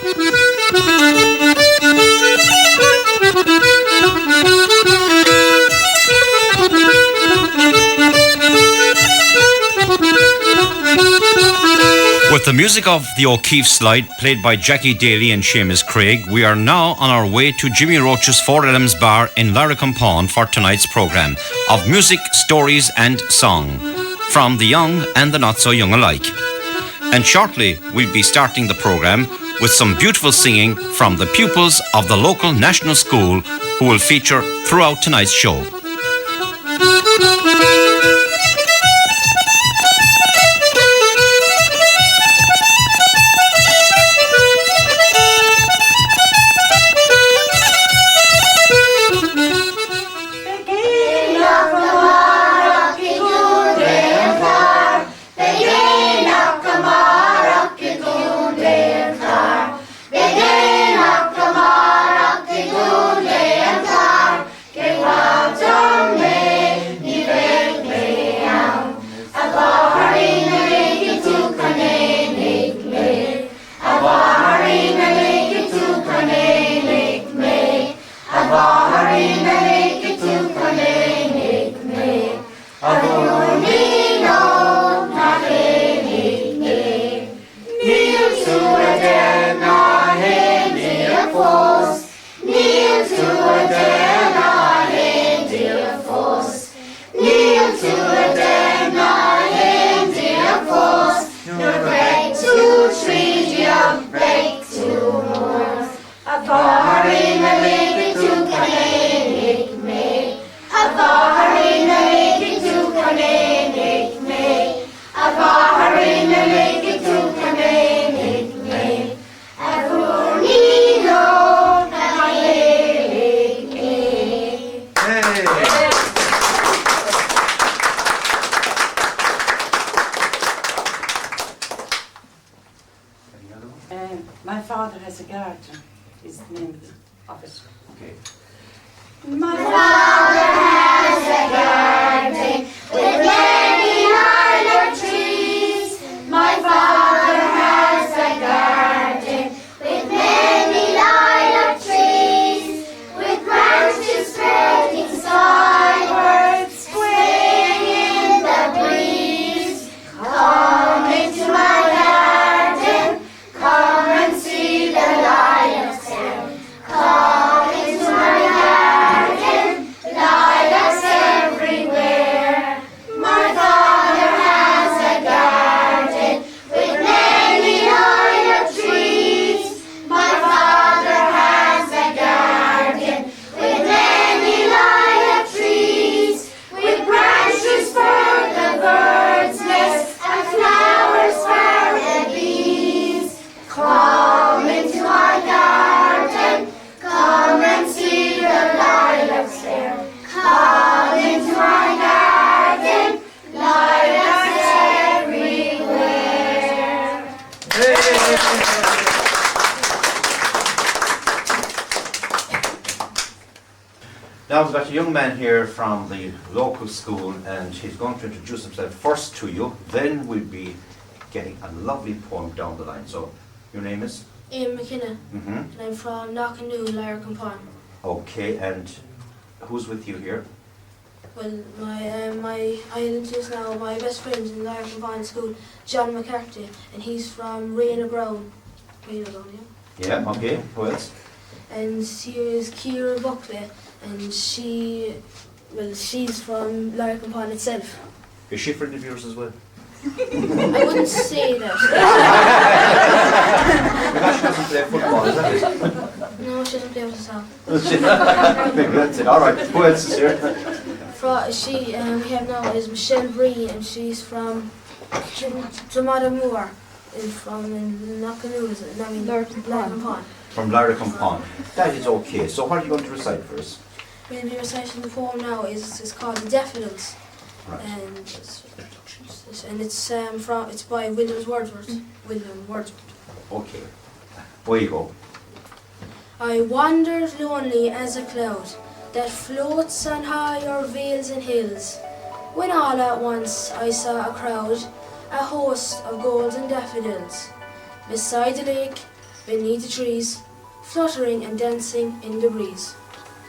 With the music of the O'Keefe Slide, played by Jackie Daly and Seamus Craig, we are now on our way to Jimmy Roach's Four Elms Bar in Lyreacrompane for tonight's programme of music, stories and song, from the young and the not-so-young alike. And shortly, we'll be starting the programme with some beautiful singing from the pupils of the local national school who will feature throughout tonight's show. My father has a garden, is the name of it. Okay. My father has a garden with many lilac trees. My father has a garden with many lilac trees, with branches spreading sideways, swaying in the breeze. Come into my garden, come and see the lilacs there. Come into my garden, lilacs everywhere. My father has a garden with many lilac trees. My father has a garden with many lilac trees, with branches for the birds' nests and flowers for the bees. Come into my garden, come and see the lilacs there. Come into my garden, lilacs everywhere. Now we've got a young man here from the local school and he's going to introduce himself first to you, then we'll be getting a lovely poem down the line. So, your name is? Ian McKinnon, Mm-hmm. and I'm from Knockandoo, Lyreacrompane. Okay, and who's with you here? Well, I introduce now my best friend in Lyreacrompane School, John McCarthy, and he's from Rainagrown. Rainagrown, yeah. Yeah, okay, who else? And here's Kira Buckley, and she's from Lyreacrompane itself. Is she a friend of yours as well? I wouldn't say that. Because she doesn't play football, is that it? No, she doesn't play with herself. Maybe that's it. Alright, who else is here? We have now is Michelle Bree, and she's from Dromada Moor, from Knockandoo, is it? Lyreacrompane. From Lyreacrompane. That is okay. So what are you going to recite for us? We'll be reciting the poem now. It's called The Daffodils, Right. and it's by William Wordsworth. Okay. Where you go? I wandered lonely as a cloud that floats on high o'er vales and hills, when all at once I saw a crowd, a host of golden daffodils. Beside the lake, beneath the trees, fluttering and dancing in the breeze.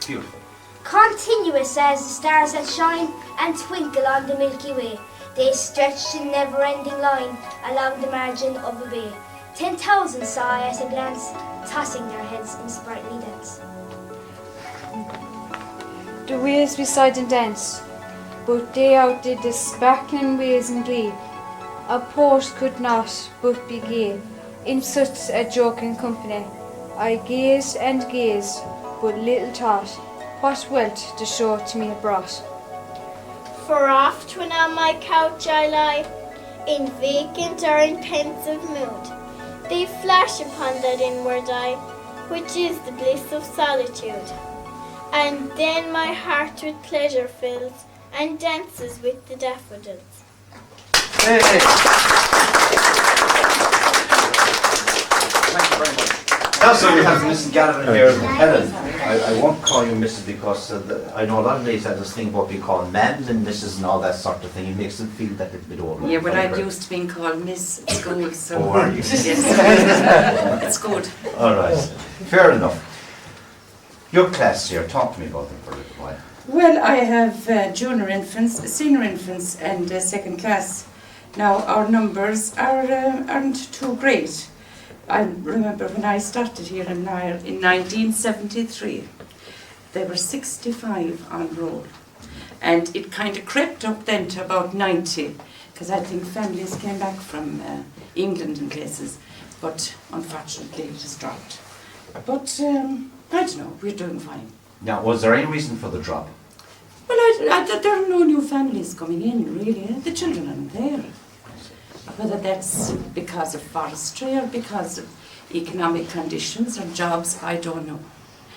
Beautiful. Continuous as the stars that shine and twinkle on the Milky Way. They stretched in never-ending line along the margin of a bay. 10,000 saw at a glance, tossing their heads in sprightly dance. The waves beside them danced, but they outdid the sparkling waves in glee. A poet could not but be gay in such a joking company. I gazed and gazed, but little thought what wealth the show to me had brought. For oft when on my couch I lie, in vacant or in pensive mood, they flash upon that inward eye, which is the bliss of solitude. And then my heart with pleasure fills, and dances with the daffodils. Hey. Thank you very much. Also, we have Mrs. Gallagher here, Helen. I won't call you Mrs. because I know a lot of ladies have this thing what we call ma'am and Mrs. and all that sort of thing. It makes them feel that little bit older. Yeah, but I'm used to being called Miss at school, so Oh, are you? yes, it's good. All right, fair enough. Your class here, talk to me about them for a little while. Well, I have junior infants, senior infants and second class. Now our numbers aren't too great. I remember when I started here in Lyre in 1973, there were 65 on roll. And it kind of crept up then to about 90, because I think families came back from England and places, but unfortunately it has dropped. But I don't know, we're doing fine. Now, was there any reason for the drop? Well, there are no new families coming in, really. The children aren't there. Whether that's because of forestry or because of economic conditions or jobs, I don't know.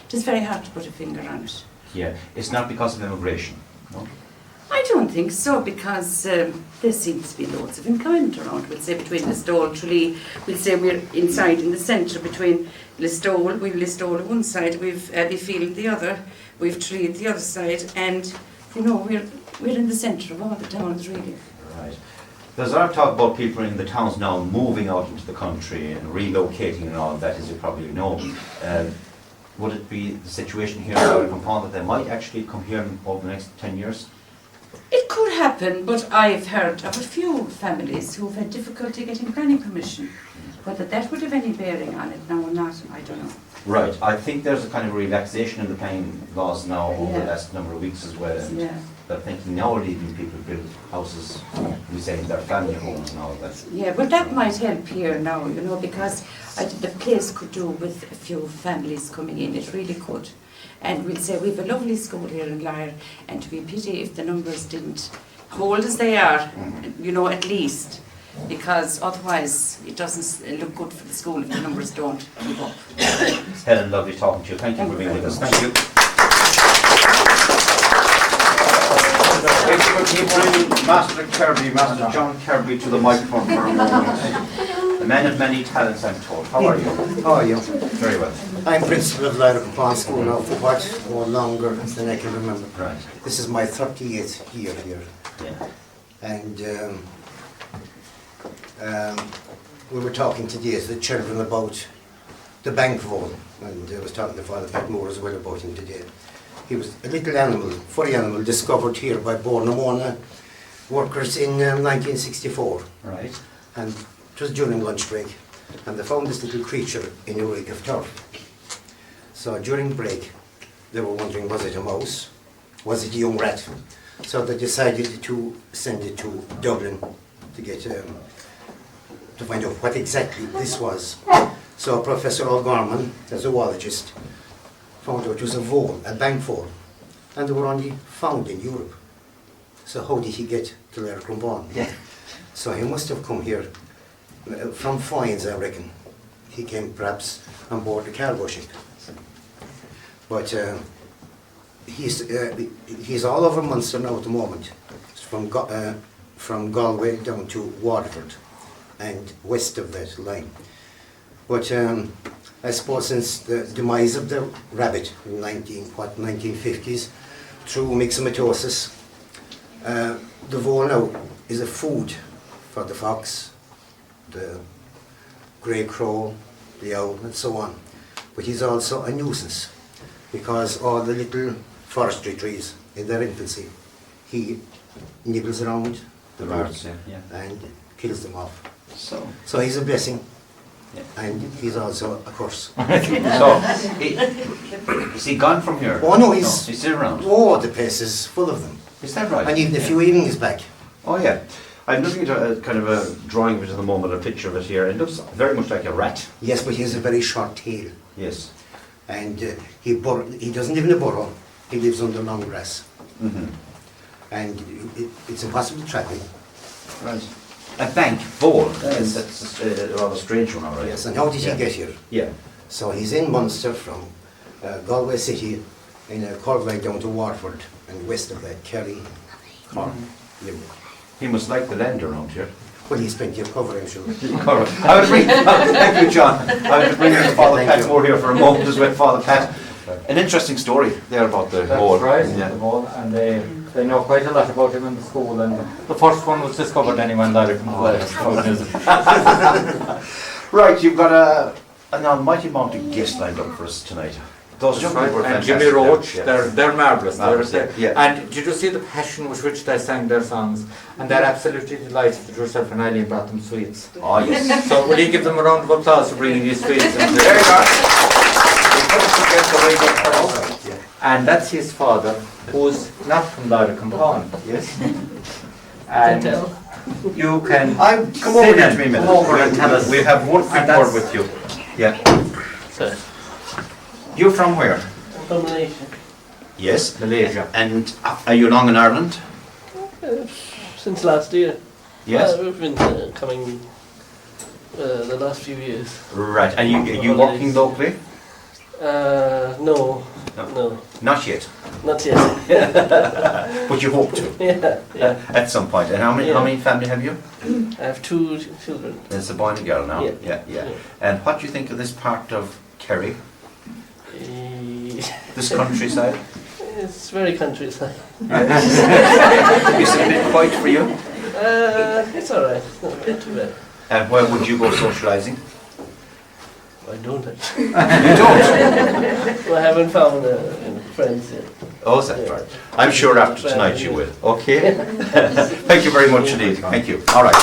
It is very hard to put a finger on it. Yeah, it's not because of immigration, no? I don't think so, because there seems to be loads of employment around. We'll say between Listowel, Tralee, we'll say we're inside in the centre between Listowel, we've Listowel on one side, we've Abbeyfield the other, we've Tralee the other side, and you know, we're in the centre of all the towns, really. Right. There's a lot of talk about people in the towns now moving out into the country and relocating and all that, as you probably know. Would it be the situation here in Lyreacrompane that they might actually come here over the next 10 years? It could happen, but I've heard of a few families who've had difficulty getting planning permission. Whether that would have any bearing on it now or not, I don't know. Right. I think there's a kind of relaxation in the planning laws now over the last number of weeks as well. And they're thinking now of leaving people build houses, we say, in their family homes and all that. Yeah, but that might help here now, you know, because the place could do with a few families coming in, it really could. And we'll say we've a lovely school here in Lyre, and to be a pity if the numbers didn't hold as they are, you know, at least, because otherwise it doesn't look good for the school if the numbers don't keep up. Helen, lovely talking to you. Thank you for being with us. Thank you. If you could keep bringing Master Kerry, Master John Kerry to the microphone for a moment. The man of many talents, I'm told. How are you? How are you? Very well. I'm principal of Lyreacrompane School now for what? More longer than I can remember. Right. This is my 38th year here. Yeah. And we were talking today to the children about the bank roll. And I was talking to Father Pat Moore as well about him today. He was a little animal, furry animal, discovered here by Bornamona workers in 1964. Right. And it was during lunch break. And they found this little creature in a rig of turf. So during break, they were wondering, was it a mouse? Was it a young rat? So they decided to send it to Dublin to get to find out what exactly this was. So Professor O'Gorman, a zoologist, found out it was a vole, a bank vole, and they were only found in Europe. So how did he get to Lyreacrompane? Yeah. So he must have come here from Foynes, I reckon. He came perhaps on board the cargo ship. But he's all over Munster now at the moment, from Galway down to Waterford and west of that line. But I suppose since the demise of the rabbit in 1950s, through myxomatosis, the vole now is a food for the fox, the grey crow, the owl and so on. But he's also a nuisance because all the little forestry trees in their infancy, he nibbles around The birds, yeah. and kills them off. So He's a blessing, Yeah. and he's also a curse. Is he gone from here? Oh no, he's still around. Oh, the place is full of them. Is that right? And even a few evenings back. Oh yeah. I'm looking at a kind of a drawing of it at the moment, a picture of it here. It looks very much like a rat. Yes, but he has a very short tail. Yes. And he doesn't live in a burrow, he lives under long grass. Mm-hmm. And it's impossible to track him. Right. A bank vole. Yes. That's a rather strange one, all right. Yes, and how did he get here? Yeah. So he's in Munster from Galway City, in a curve down to Waterford, and west of that, Kerry, Cork, Limerick. He must like the land around here. Well, he's plenty of cover, I'm sure. I would bring, thank you, John. I would bring Father Thank Pat you. Moore here for a moment as well. Father Pat, an interesting story there about the That's hole. right, Yeah. the hole, and they know quite a lot about him in the school, and the first one was discovered anyway in Lyreacrompane School. Right, you've got an almighty amount of guests lined up for us tonight. Those young people were And fantastic. Jimmy Roach, Yeah. they're marvellous. Marvellous, yeah. And did you see the passion with which they sang their songs? And they're absolutely delighted that yourself and Eileen brought them sweets. Oh yes. So will you give them a round of applause for bringing these sweets? There you are. They put us against the right up first. Yeah. And that's his father, who's not from Lyreacrompane. Yes. And you can Come over sit here and to me a minute. come over and tell us. We have one quick And that's- word with you. Yeah. You're from where? From Malaysia. Yes. Malaysia. And are you long in Ireland? Since last year. Yes. We've been coming the last few years. Right. And you working locally? No. No. No. Not yet. Not yet. But you hope to. Yeah. At some point. And how many family have you? I have 2 children. There's a boy and a girl now. Yeah. And what do you think of this part of Kerry? This countryside? It's very countryside. Is it a bit quiet for you? It's alright. It's not too bad. And where would you go socialising? I don't actually. You don't? Well, I haven't found any friends yet. Oh, is that right? I'm sure after tonight you will. Okay? Thank you very much indeed. Thank you. All right.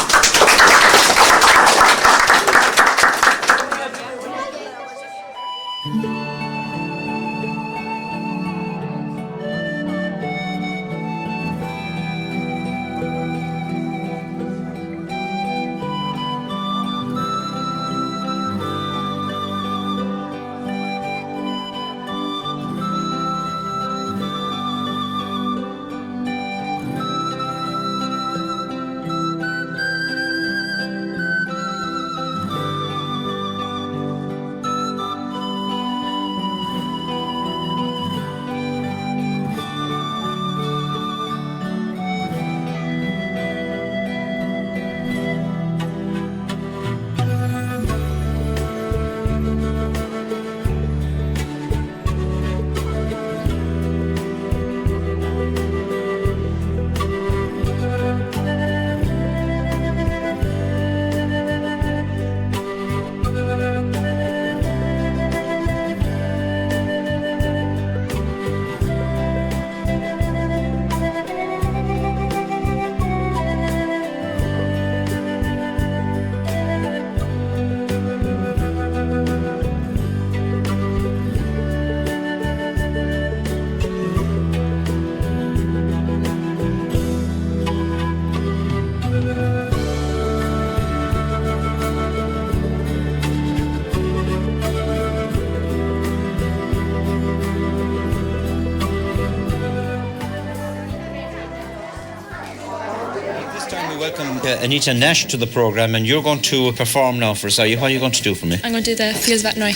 Welcome Anita Nash to the programme, and you're going to perform now for us. What are you going to do for me? I'm going to do the Feels Veterinary.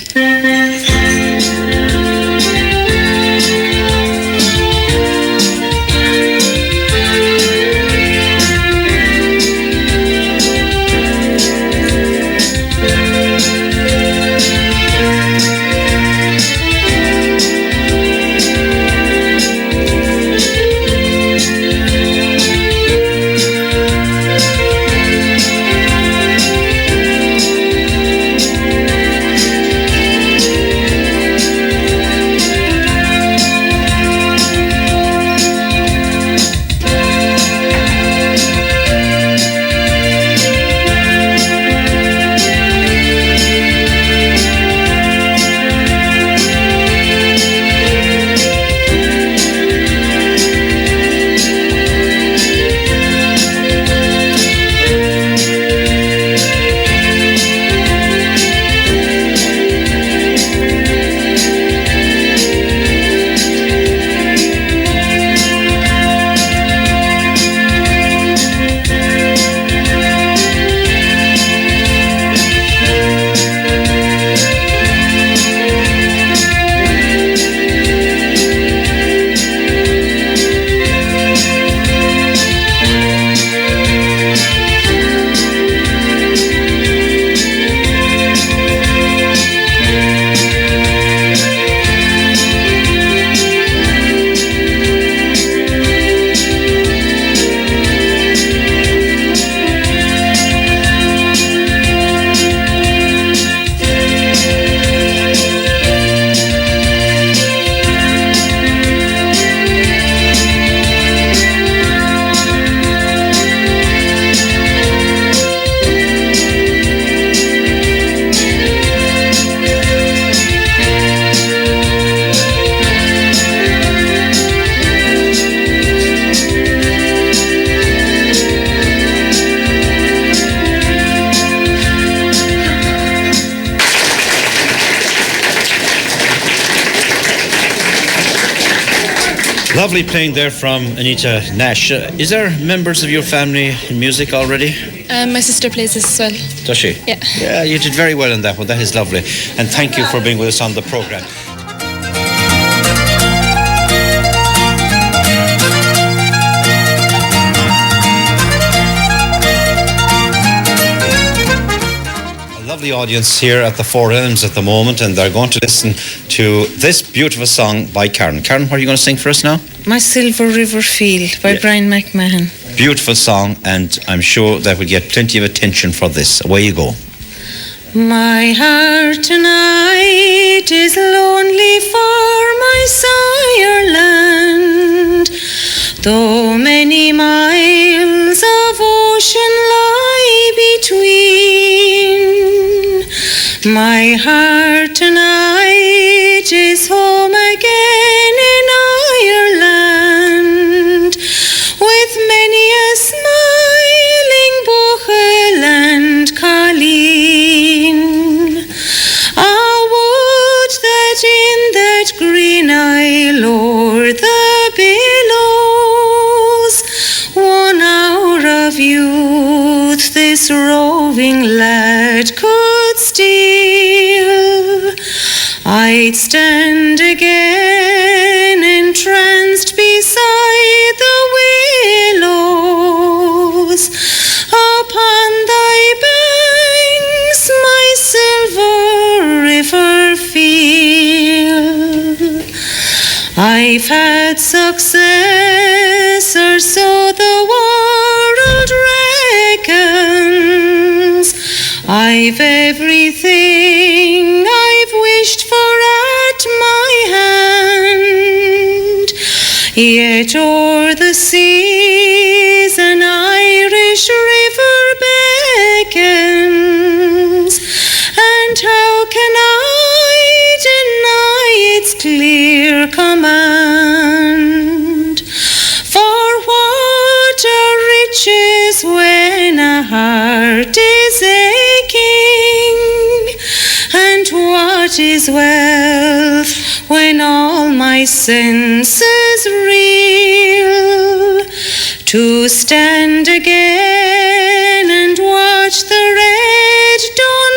Lovely playing there from Anita Nash. Is there members of your family in music already? My sister plays this as well. Does she? Yeah. Yeah, you did very well in that one. That is lovely. And thank you for being with us on the programme. Lovely audience here at the Four Elms at the moment, and they're going to listen to this beautiful song by Karen. Karen, what are you going to sing for us now? My Silver River Field by Brian McMahon. Beautiful song, and I'm sure that will get plenty of attention for this. Away you go. My heart tonight is lonely for my sire land, though many miles of ocean lie between. My heart tonight is home again in Ireland, with many a smiling Bochel and Colleen. Ah, would that in that green isle o'er the billows, 1 hour of youth this roving lad could steal, I'd stand again entranced beside the willows upon thy banks, my silver river field. I've had success, or so the world reckons. I've everything I've wished for at my hand, yet o'er the seas an Irish river beckons, and how can I deny its clear command? For what are riches when a heart is aching, and what is wealth when all my senses reel? To stand again and watch the red dawn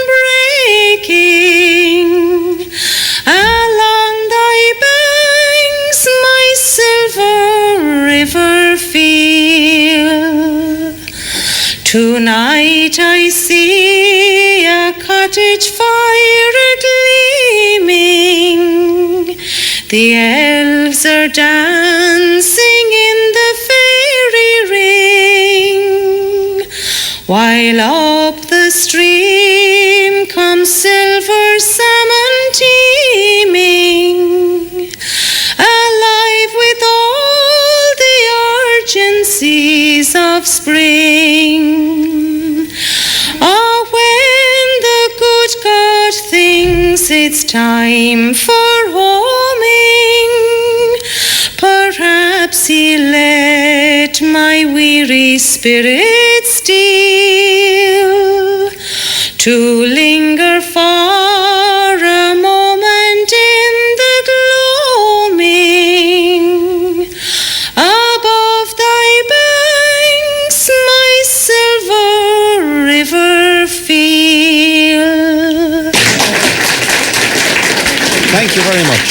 breaking along thy banks, my silver river field. Tonight I see a cottage fire gleaming, the elves are dancing in the fairy ring, while up the stream comes silver salmon teeming, alive with all the urgencies of spring. Ah, when the good God thinks it's time for homing, perhaps he'll let my weary spirit steal, to linger for a moment in the gloaming above thy banks, my silver river field. Thank you very much.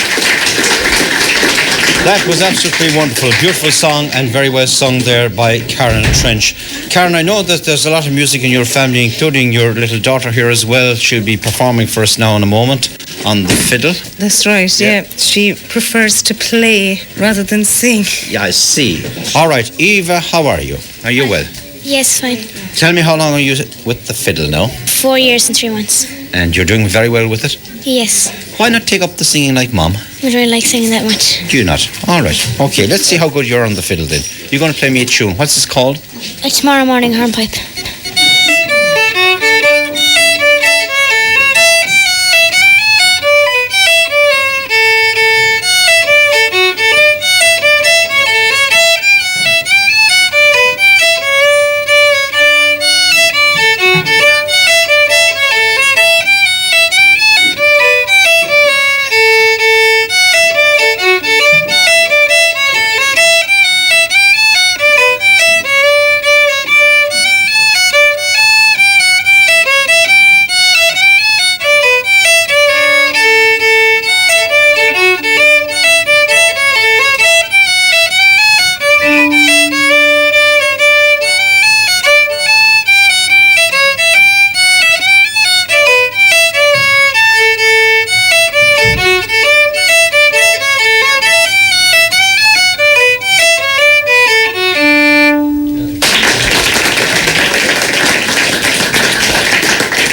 That was absolutely wonderful. Beautiful song and very well sung there by Karen Trench. Karen, I know that there's a lot of music in your family, including your little daughter here as well. She'll be performing for us now in a moment on the fiddle. That's right, yeah. She prefers to play rather than sing. Yeah, I see. All right, Eva, how are you? Are you well? Yes, fine. Tell me, how long are you with the fiddle now? 4 years and 3 months. And you're doing very well with it? Yes. Why not take up the singing like Mom? I don't really like singing that much. Do you not? All right. Okay, let's see how good you're on the fiddle then. You're going to play me a tune. What's this called? Tomorrow Morning Hornpipe.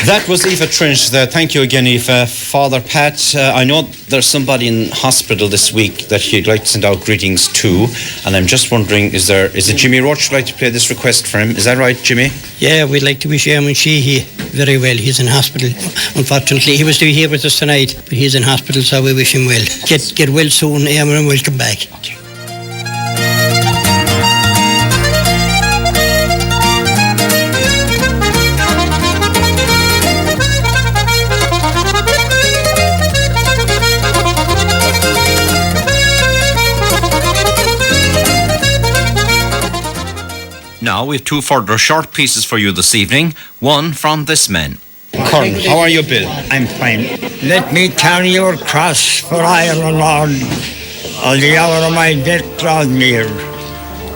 That was Aoife Trench there. Thank you again, Aoife. Father Pat, I know there's somebody in hospital this week that you'd like to send out greetings to, and I'm just wondering, is it Jimmy Roach would like to play this request for him? Is that right, Jimmy? Yeah, we'd like to wish Eamon Sheehy very well. He's in hospital. Unfortunately, he was here with us tonight, but he's in hospital, so we wish him well. Get well soon, Eamon, and welcome back. Okay. Now we've two further short pieces for you this evening. One from this man. Colonel, how are you, Bill? I'm fine. Let me carry your cross for Ireland, Lord, as the hour of my death draws near,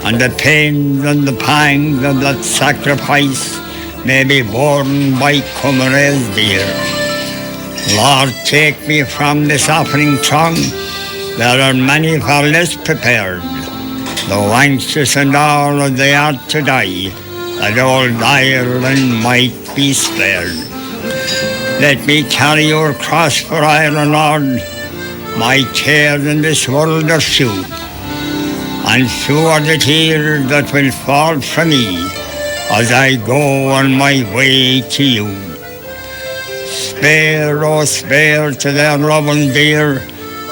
and the pains and the pangs of that sacrifice may be borne by comrades dear. Lord, take me from this offering throng. There are many far less prepared, though anxious and all as they are to die, that old Ireland might be spared. Let me carry your cross for Ireland, Lord. My cares in this world are few, and few are the tears that will fall from me as I go on my way to you. Spare, oh spare to their loving dear,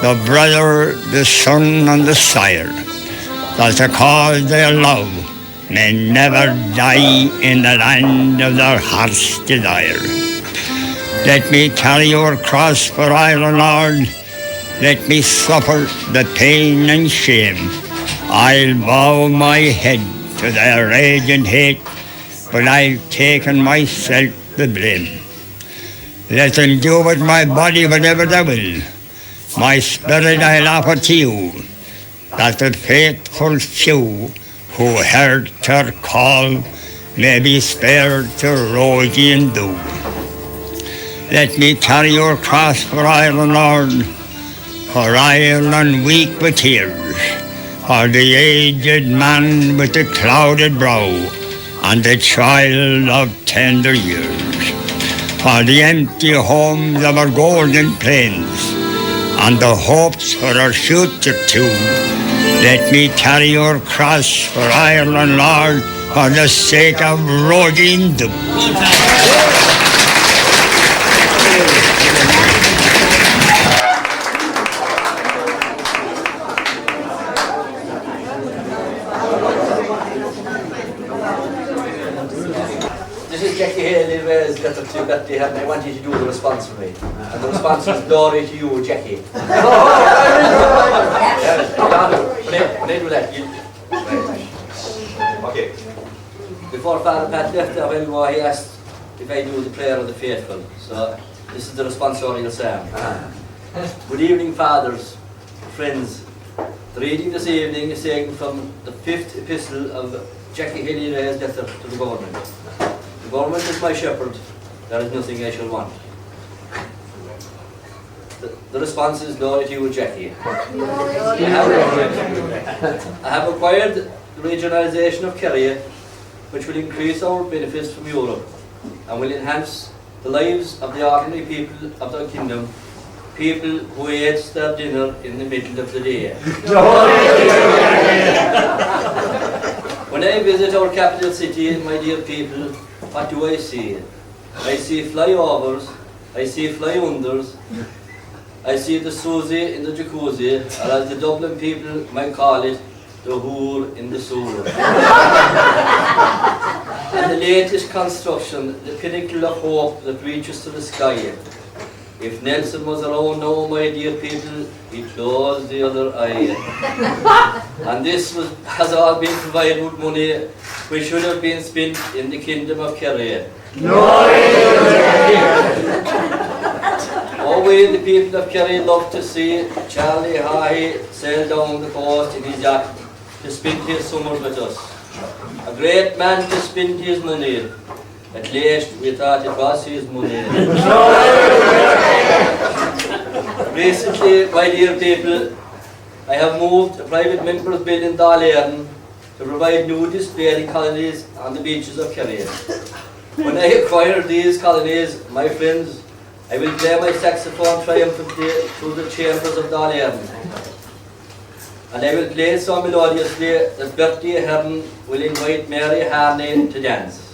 the brother, the son and the sire, that the cause they love may never die in the land of their heart's desire. Let me carry your cross for Ireland, Lord. Let me suffer the pain and shame. I'll bow my head to their rage and hate, but I've taken myself the blame. Let them do with my body whatever they will. My spirit I'll offer to you, that the faithful few who heard her call may be spared to rosy and dew. Let me carry your cross for Ireland, Lord, for Ireland weak with tears, for the aged man with the clouded brow, and the child of tender years, for the empty homes of our golden plains, and the hopes for our future too. Let me carry your cross for Ireland, Lord, for the sake of rosy and dew. I want you to do the response for me. And the response is glory to you, Jackie. When I do that, okay. Before Father Pat left a while ago, he asked if I do the prayer of the faithful. So this is the responsorial psalm. Good evening, fathers, friends. The reading this evening is taken from the 5th epistle of Jackie Lyreacrompane letter to the government. The government is my shepherd. There is nothing I shall want. The response is glory to you, Jackie. I have acquired the regionalisation of Kerry, which will increase our benefits from Europe and will enhance the lives of the ordinary people of the kingdom, people who eat their dinner in the middle of the day. When I visit our capital city, my dear people, what do I see? I see flyovers, I see fly-unders, I see the Susie in the jacuzzi, or as the Dublin people might call it, the whore in the sewer. And the latest construction, the pinnacle of hope that reaches to the sky. If Nelson was around now, my dear people, he closed the other eye. And this has all been provided with money which should have been spent in the kingdom of Kerry. Oh, we, the people of Kerry, love to see Charlie High sail down the coast in his yacht to spend his summer with us. A great man to spend his money. At least we thought it was his money. Recently, my dear people, I have moved a private members' bill in Dálairn to provide nudist bathing colonies on the beaches of Kerry. When I acquire these colonies, my friends, I will play my saxophone triumphantly through the chambers of Dálairn. And I will play so melodiously that Bertie Heron will invite Mary Harney to dance.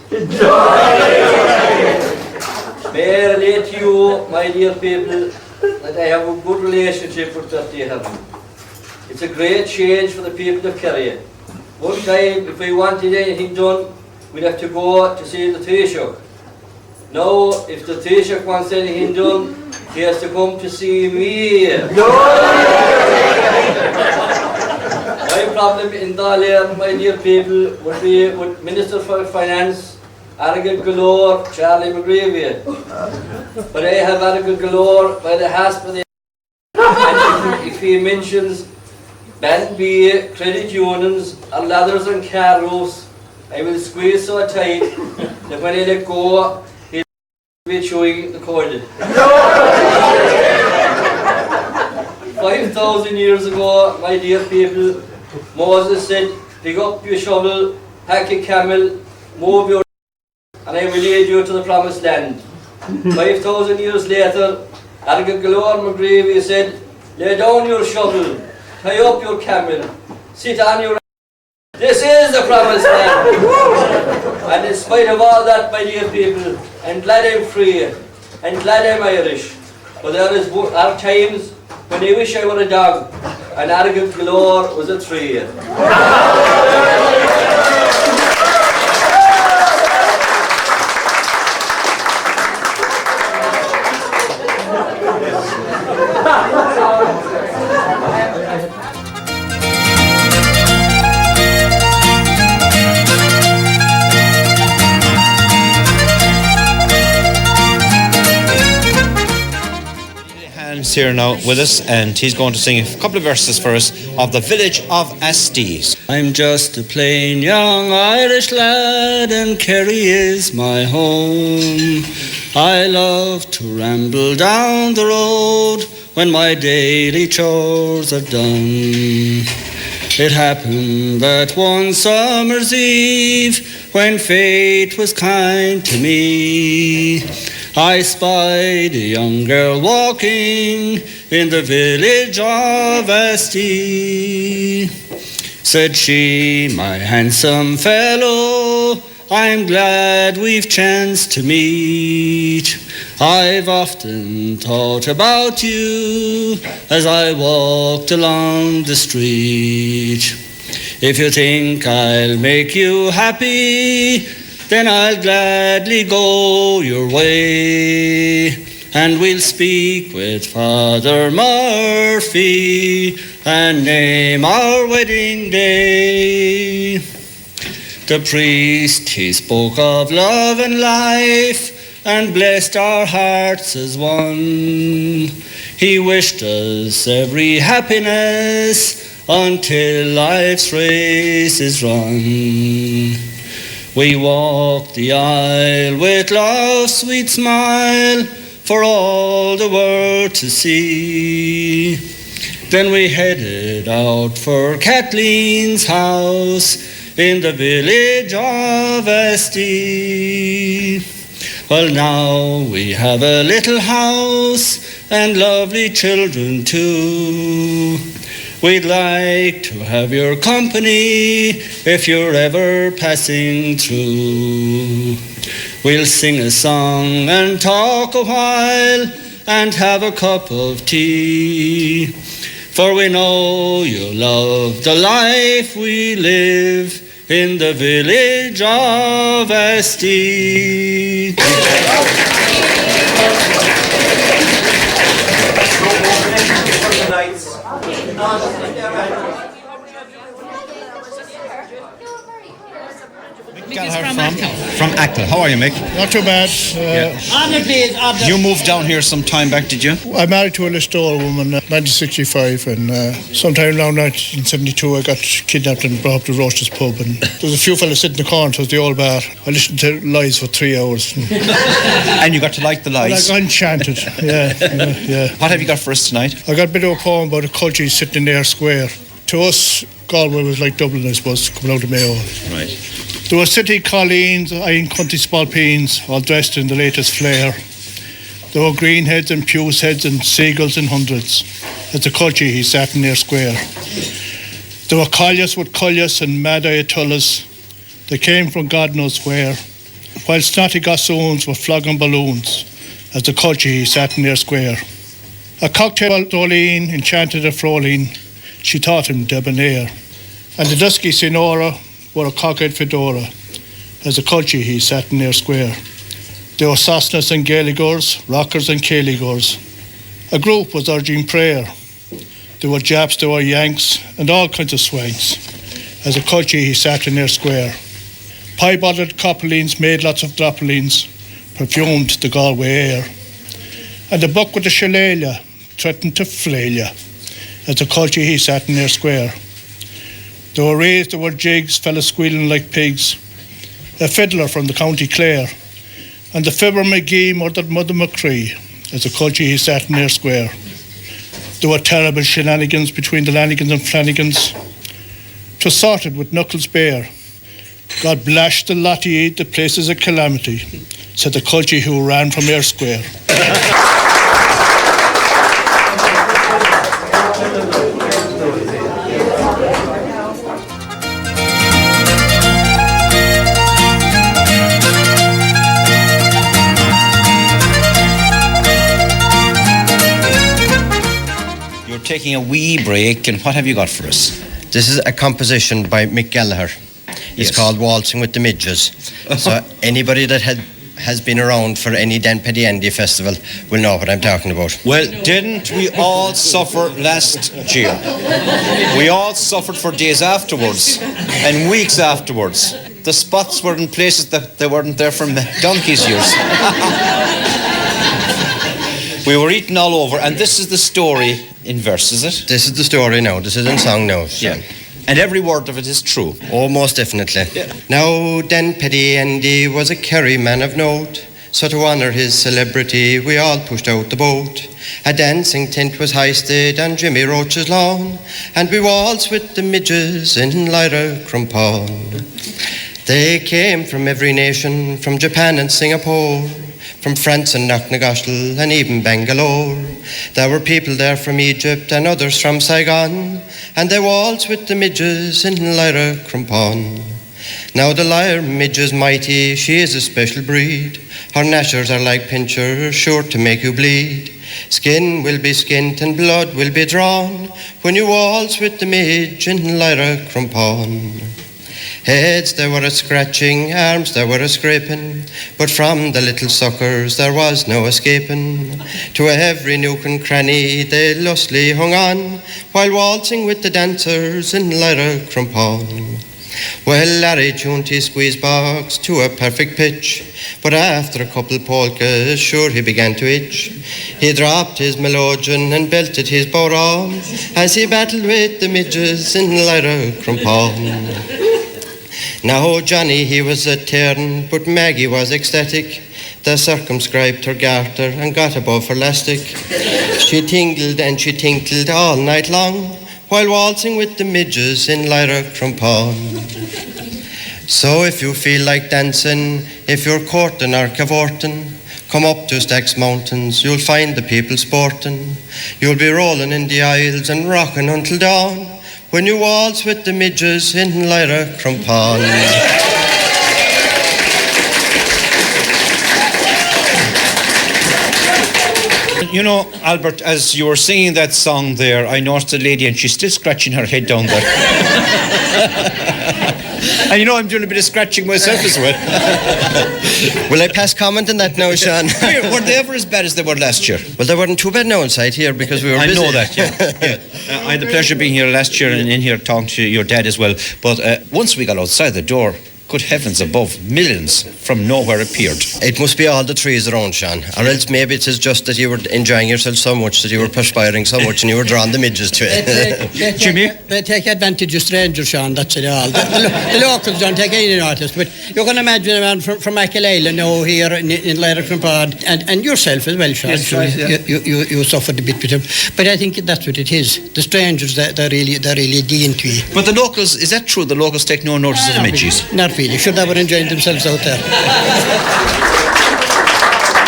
May I relate to you, my dear people, that I have a good relationship with Bertie Heron. It's a great change for the people of Kerry. One time, if we wanted anything done, we'd have to go to see the Taoiseach. Now, if the Taoiseach wants anything done, he has to come to see me. My problem in Dálairn, my dear people, would be with Minister for Finance, arrogant galore, Charlie McGreevy. But I have arrogant galore by the hasp of the and if he mentions Band B, credit unions, or ladders and car roofs, I will squeeze so tight that when I let go, he'll be chewing the cord. 5,000 years ago, my dear people, Moses said, pick up your shovel, hack a camel, move your and I will lead you to the promised land. 5,000 years later, arrogant galore McGreevy said, lay down your shovel, tie up your camel, sit on your this is the promised land. And in spite of all that, my dear people, I'm glad I'm free, and glad I'm Irish. But there are times when I wish I were a dog, and arrogant galore was a tree. Here now with us, and he's going to sing a couple of verses for us of the village of Asties. I'm just a plain young Irish lad, and Kerry is my home. I love to ramble down the road when my daily chores are done. It happened that one summer's eve, when fate was kind to me, I spied a young girl walking in the village of Asties. Said she, my handsome fellow, I'm glad we've chanced to meet. I've often thought about you as I walked along the street. If you think I'll make you happy, then I'll gladly go your way, and we'll speak with Father Murphy and name our wedding day. The priest, he spoke of love and life, and blessed our hearts as one. He wished us every happiness until life's race is run. We walked the aisle with love's sweet smile for all the world to see. Then we headed out for Kathleen's house in the village of Asties. Well, now we have a little house and lovely children too. We'd like to have your company if you're ever passing through. We'll sing a song and talk a while and have a cup of tea. For we know you love the life we live in the village of Asties. From Ackle. How are you, Mick? Not too bad. You moved down here some time back, did you? I married to a Listowel woman in 1965, and sometime around 1972 I got kidnapped and brought up to Roche's pub, and there was a few fellas sitting in the corner. It was the old bar. I listened to lies for 3 hours. And you got to like the lies? Like enchanted, yeah. What have you got for us tonight? I got a bit of a poem about a culture sitting in their square. To us, Galway was like Dublin, I suppose, coming out of Mayo. Right. There were city colleens, eyeing country spalpeens, all dressed in the latest flair. There were greenheads and puce heads and seagulls in hundreds, as the culture he sat in their square. There were colliers with cullias and mad ayatollahs. They came from God knows where, while snotty gossoons were flogging balloons, as the culture he sat in their square. A cocktail Dolene enchanted a Froline, she taught him debonair. And the dusky Sinora wore a cockade fedora, as the culture he sat in their square. There were Sosnas and Gaeligors, Rockers and Caeligors. A group was urging prayer. There were Japs, there were Yanks, and all kinds of swanks, as a culture he sat in their square. Pie-bottled coppolines made lots of droppolines, perfumed the Galway air. And the buck with the shillelagh threatened to flail ya, as the culture he sat in their square. There were rays, there were jigs, fellas squealing like pigs. A fiddler from the County Clare, and the Fibber McGee murdered Mother McCree, as the culture he sat in their square. There were terrible shenanigans between the Lanigans and Flanagans. 'Twas sorted with knuckles bare. God blashed the Lottie, the place is a calamity, said the culture who ran from Ayr Square. Taking a wee break, and what have you got for us? This is a composition by Mick Gallagher. It's called Waltzing with the Midges. So anybody that has been around for any Dan Petty Andy festival will know what I'm talking about. Well, didn't we all suffer last year? We all suffered for days afterwards and weeks afterwards. The spots were in places that they weren't there for donkey's years. We were eaten all over, and this is the story in verse, is it? This is the story now. This is in song now. So. Yeah. And every word of it is true. Oh, most definitely. Yeah. Now, Dan Petty Andy was a Kerry man of note, so to honour his celebrity, we all pushed out the boat. A dancing tent was hoisted on Jimmy Roach's lawn, and we waltzed with the midges in Lyreacrompane. They came from every nation, from Japan and Singapore, from France and Knocknagoshel and even Bangalore. There were people there from Egypt and others from Saigon, and they waltzed with the midges in Lyreacrompane. Now the lyre midge is mighty, she is a special breed. Her gnashers are like pincers, sure to make you bleed. Skin will be skinned and blood will be drawn when you waltz with the midge in Lyreacrompane. Heads there were a scratching, arms there were a scraping, but from the little suckers there was no escaping. To every nook and cranny they lustily hung on, while waltzing with the dancers in Lyreacrompane. Well, Larry tuned his squeeze box to a perfect pitch, but after a couple polkas, sure he began to itch. He dropped his melodeon and belted his bodhrán as he battled with the midges in Lyreacrompane. Now Johnny, he was a tearing, but Maggie was ecstatic. They circumscribed her garter and got above her elastic. She tingled and she tinkled all night long, while waltzing with the midges in Lyreacrompane. So if you feel like dancing, if you're courting or cavorting, come up to Stags Mountains, you'll find the people sporting. You'll be rolling in the aisles and rocking until dawn, when you waltz with the midges in Lyreacrompane. You know, Albert, as you were singing that song there, I noticed a lady and she's still scratching her head down there. And you know, I'm doing a bit of scratching myself as well. Will I pass comment on that now, Sean? Were they ever as bad as they were last year? Well, they weren't too bad now inside here because we were busy. I know that, yeah. I had the pleasure of being here last year and in here talking to your dad as well. But once we got outside the door, good heavens above, millions from nowhere appeared. It must be all the trees around, Sean. Or else maybe it is just that you were enjoying yourself so much that you were perspiring so much and you were drawing the midges to it. Jimmy? They take advantage of strangers, Sean, that's it all. The locals don't take any notice, but you can imagine a man from Michael Island now here in Lyreacrompane, and yourself as well, Sean. Yes, right, yeah. You suffered a bit with him. But I think that's what it is. The strangers, they're really dainty. But the locals, is that true? The locals take no notice of the midges? Not feel. You should have enjoyed themselves out there.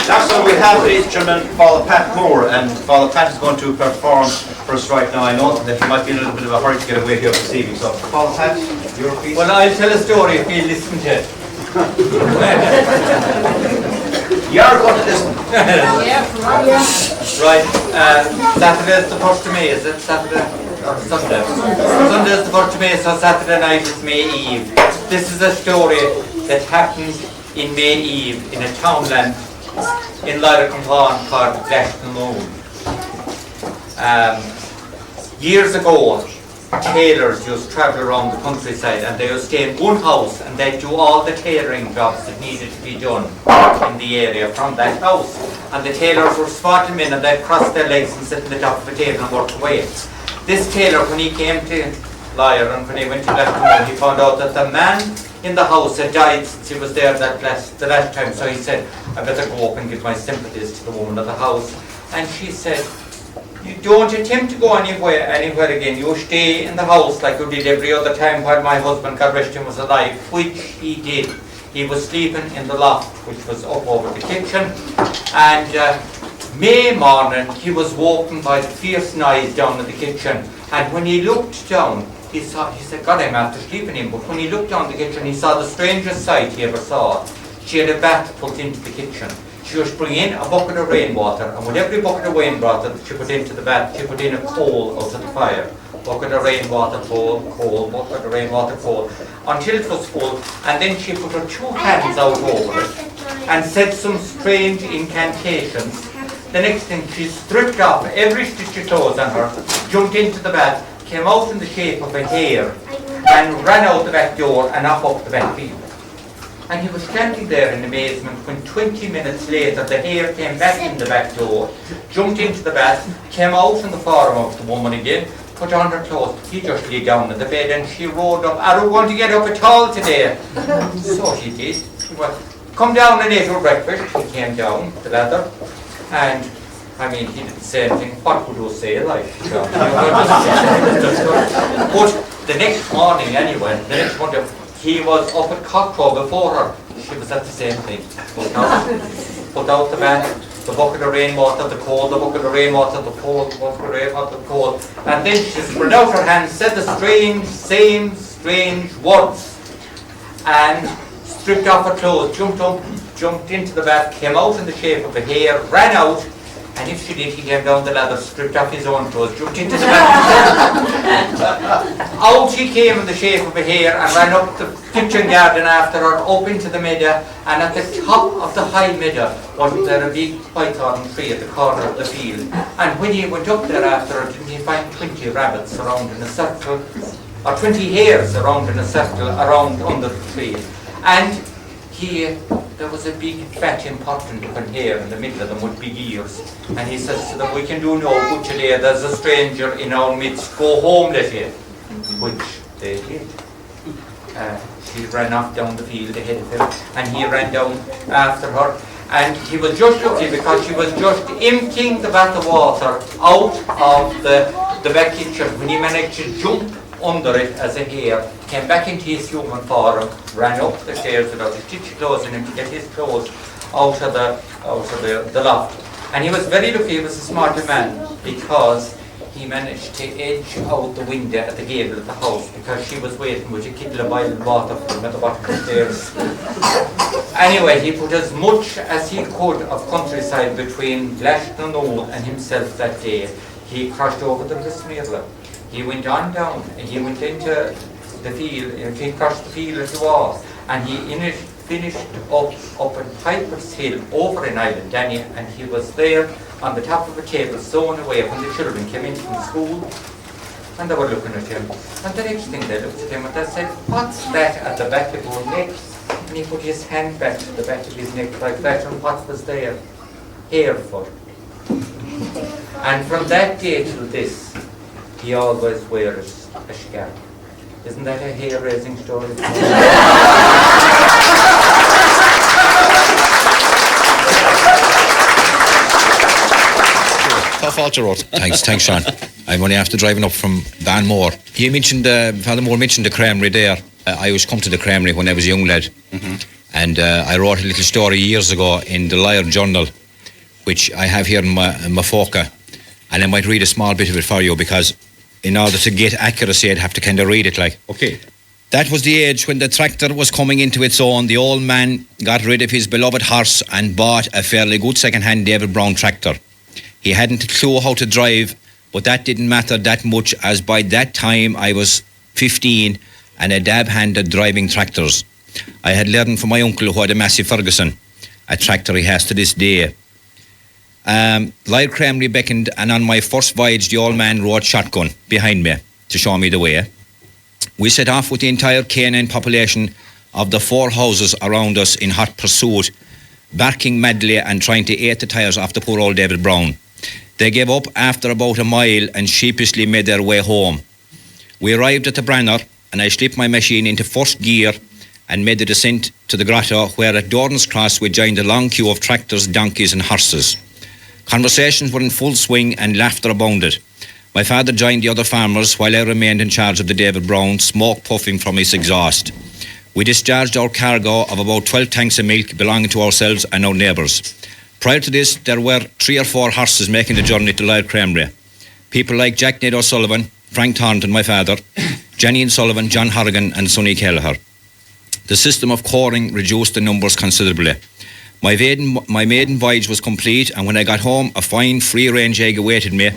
Now, so we have the instrument Father Pat Moore, and Father Pat is going to perform for us right now. I know that he might be in a little bit of a hurry to get away here this evening. So, Father Pat, your piece. Well, I'll tell a story if you listen to it. You're going to listen. Right, Saturday is the 1st of May, is it? Saturday or Sunday? Sunday is the 1st of May, so Saturday night is May Eve. This is a story that happened in May Eve in a townland in Lyreacrompane called Glastonbury. Years ago, tailors used to travel around the countryside, and they would stay in one house and they'd do all the tailoring jobs that needed to be done in the area from that house. And the tailors would spot them in and they'd cross their legs and sit on the top of the table and work away. This tailor, when he came to Lyre and when he went to Glastonbury, he found out that the man in the house had died since he was there the last time. So he said, I better go up and give my sympathies to the woman of the house. And she said, you don't attempt to go anywhere again. You stay in the house like you did every other time while my husband, God rest him, was alive, which he did. He was sleeping in the loft, which was up over the kitchen, and May morning he was woken by the fierce noise down in the kitchen, and when he looked down, he said, God, I'm after sleeping in, but when he looked down the kitchen, he saw the strangest sight he ever saw. She had a bat put into the kitchen. She was bringing in a bucket of rainwater, and with every bucket of rainwater that she put into the bath, she put in a coal out of the fire. Bucket of rainwater, coal, bucket of rainwater, coal, until it was full, and then she put her two hands out over it and said some strange incantations. The next thing, she stripped off every stitch of clothes on her, jumped into the bath, came out in the shape of a hare, and ran out the back door and up the back field. And he was standing there in amazement when 20 minutes later the hare came back in the back door, jumped into the bath, came out in the form of the woman again, put on her clothes. He just lay down in the bed and she rolled up, I don't want to get up at all today. So she did. She went, come down and eat your breakfast. He came down, the ladder, and I mean, he didn't say anything. What would you say, like? But the next morning anyway, the next morning, he was up at cockcrow before her. She was at the same thing. Put out the bath, the bucket of rainwater, the coal, the bucket of rainwater, the coal, the bucket of rainwater, the coal. And then she spread out her hands, said the same strange words, and stripped off her clothes, jumped up, jumped into the bath, came out in the shape of a hare, ran out, and if she did, he came down the ladder, stripped off his own clothes, jumped into the bath. Out he came in the shape of a hare and ran up the kitchen garden after her, up into the meadow, and at the top of the high meadow wasn't there a big python tree at the corner of the field. And when he went up there after her, didn't he find 20 rabbits around in a circle, or 20 hares around in a circle around under the tree. And there was a big, fat, important looking hare in the middle of them with big ears. And he says to them, we can do no good today, there's a stranger in our midst, go home, let him. Which they did. She ran off down the field ahead of him, and he ran down after her. And he was just lucky because she was just emptying the vat of water out of the back kitchen when he managed to jump under it as a hare, came back into his human form, ran up the stairs without a stitch of clothes in him to get his clothes out of the loft. And he was very lucky, he was a smarter man, because he managed to edge out the window at the gable of the house because she was waiting with a kettle of boiling water for him at the bottom of the stairs. Anyway, he put as much as he could of countryside between Glastonbury and himself that day. He crossed over the Lyreacrompane. He went on down, and he went into the field, he crossed the field as he was, and he finished up at Piper's Hill over in Island Danny, and he was there on the top of a table sewing away when the children came in from school, and they were looking at him. And the next thing they looked at him and they said, what's that at the back of your neck? And he put his hand back to the back of his neck like that, and what was there? Hair for. And from that day till this, he always wears a scarf. Isn't that a hair-raising story? Tough Alter Road. Thanks, Sean. I'm only after driving up from Banmore. He mentioned, Father Moore mentioned the creamery there, I was come to the creamery when I was a young lad. And I wrote a little story years ago in the Lyre Journal, which I have here in my foca. And I might read a small bit of it for you, because in order to get accuracy, I'd have to kind of read it like. Okay. That was the age when the tractor was coming into its own. The old man got rid of his beloved horse and bought a fairly good second-hand David Brown tractor. He hadn't a clue how to drive, but that didn't matter that much, as by that time I was 15 and a dab hand at driving tractors. I had learned from my uncle, who had a Massey Ferguson, a tractor he has to this day. Lyre Creamery beckoned, and on my first voyage the old man rode shotgun behind me to show me the way. We set off with the entire canine population of the 4 houses around us in hot pursuit, barking madly and trying to eat the tyres off the poor old David Brown. They gave up after about a mile and sheepishly made their way home. We arrived at the Branner, and I slipped my machine into first gear and made the descent to the grotto, where at Dordan's Cross we joined a long queue of tractors, donkeys and horses. Conversations were in full swing and laughter abounded. My father joined the other farmers while I remained in charge of the David Brown, smoke puffing from his exhaust. We discharged our cargo of about 12 tanks of milk belonging to ourselves and our neighbours. Prior to this, there were 3 or 4 horses making the journey to Lyre Creamery. People like Jack Ned O'Sullivan, Frank Thornton, my father, Jenny and Sullivan, John Horrigan and Sonny Kelleher. The system of coring reduced the numbers considerably. My maiden voyage was complete, and when I got home, a fine free-range egg awaited me,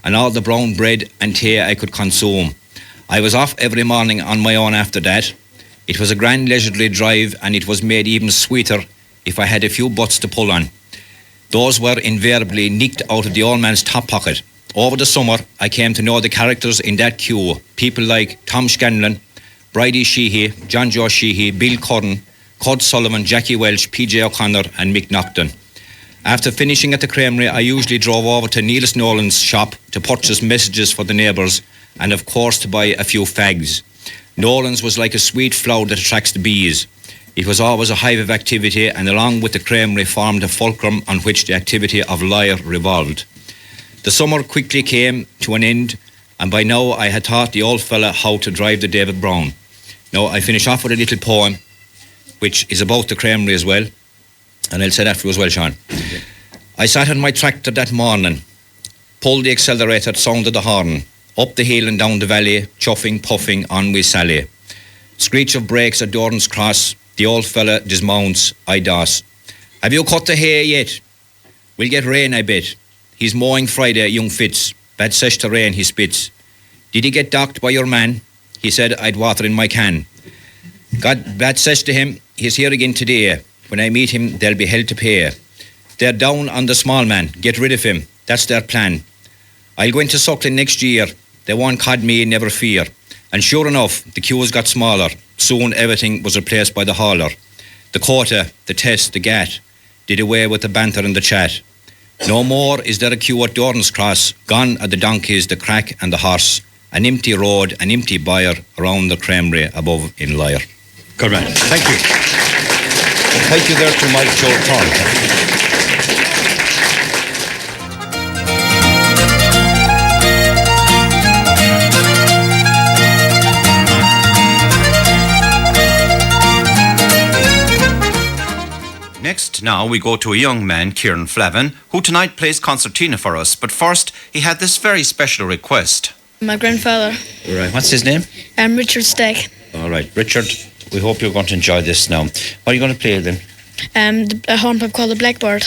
and all the brown bread and tea I could consume. I was off every morning on my own after that. It was a grand leisurely drive, and it was made even sweeter if I had a few butts to pull on. Those were invariably nicked out of the old man's top pocket. Over the summer, I came to know the characters in that queue, people like Tom Scanlon, Bridie Sheehy, John Joe Sheehy, Bill Curran, Cod Sullivan, Jackie Welch, P.J. O'Connor and Mick Nocton. After finishing at the creamery, I usually drove over to Niels Nolan's shop to purchase messages for the neighbours and of course to buy a few fags. Nolan's was like a sweet flower that attracts the bees. It was always a hive of activity, and along with the creamery formed a fulcrum on which the activity of Lyre revolved. The summer quickly came to an end, and by now I had taught the old fella how to drive the David Brown. Now I finish off with a little poem which is about the creamery as well, and I'll say that for you as well, Sean. Okay. I sat on my tractor that morning, pulled the accelerator, sounded the horn, up the hill and down the valley, chuffing, puffing, on we sally. Screech of brakes at Dordan's Cross, the old fella dismounts, I doss. Have you cut the hay yet? We'll get rain, I bet. He's mowing Friday, young Fitz. Bad sesh to rain, he spits. Did he get docked by your man? He said I'd water in my can. God, bad sesh to him, he's here again today. When I meet him, there'll be hell to pay. They're down on the small man. Get rid of him. That's their plan. I'll go into Suckling next year. They won't cod me, never fear. And sure enough, the queues got smaller. Soon everything was replaced by the hauler. The quota, the test, the gat did away with the banter and the chat. No more is there a queue at Dordan's Cross. Gone are the donkeys, the crack and the horse. An empty road, an empty byre around the creamery above in Lyre. Good man. Thank you. Thank you there to Mike Joe Thornton. Next, now we go to a young man, Kieran Flavin, who tonight plays concertina for us. But first, he had this very special request. My grandfather. All right. What's his name? Richard Stagg. All right, Richard. We hope you're going to enjoy this now. What are you going to play then? A hornpipe called the Blackbird.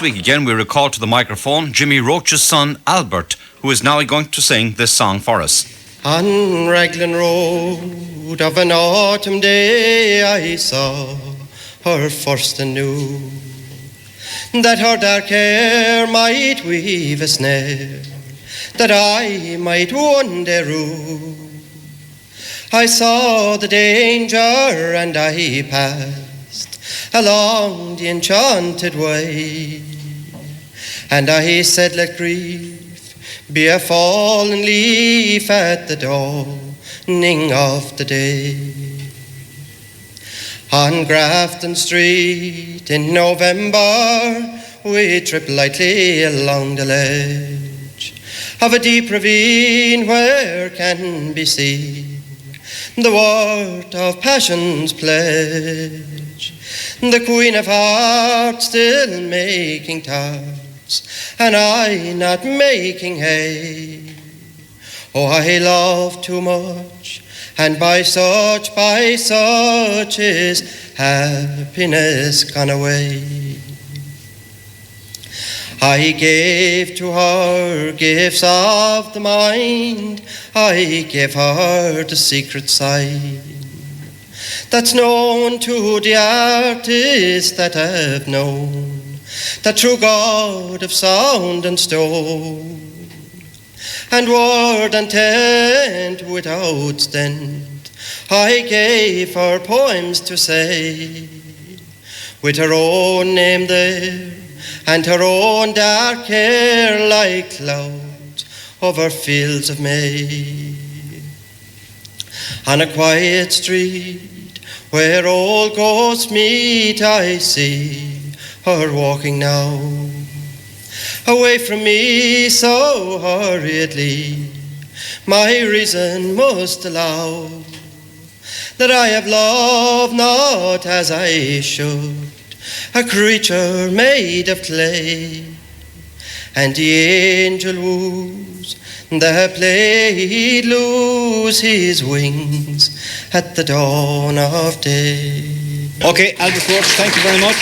this week again we recall to the microphone Jimmy Roach's son Albert, who is now going to sing this song for us. On Raglan Road of an autumn day I saw her first anew, that her dark hair might weave a snare, that I might one day rue. I saw the danger and I passed along the enchanted way, and I said, let grief be a fallen leaf at the dawning of the day. On Grafton Street in November we tripped lightly along the ledge of a deep ravine where can be seen the word of passion's pledge, the Queen of Hearts still making tarts, and I not making hay. Oh, I love too much, and by such is happiness gone away. I gave to her gifts of the mind, I gave her the secret sign that's known to the artists that have known the true God of sound and stone, and word and tent without stint I gave her poems to say, with her own name there and her own dark hair like clouds over fields of May. On a quiet street where old ghosts meet I see her walking now, away from me so hurriedly, my reason must allow that I have loved not as I should, a creature made of clay, and the angel woos the play'd lose his wings at the dawn of day. Okay, Albert Roach, thank you very much.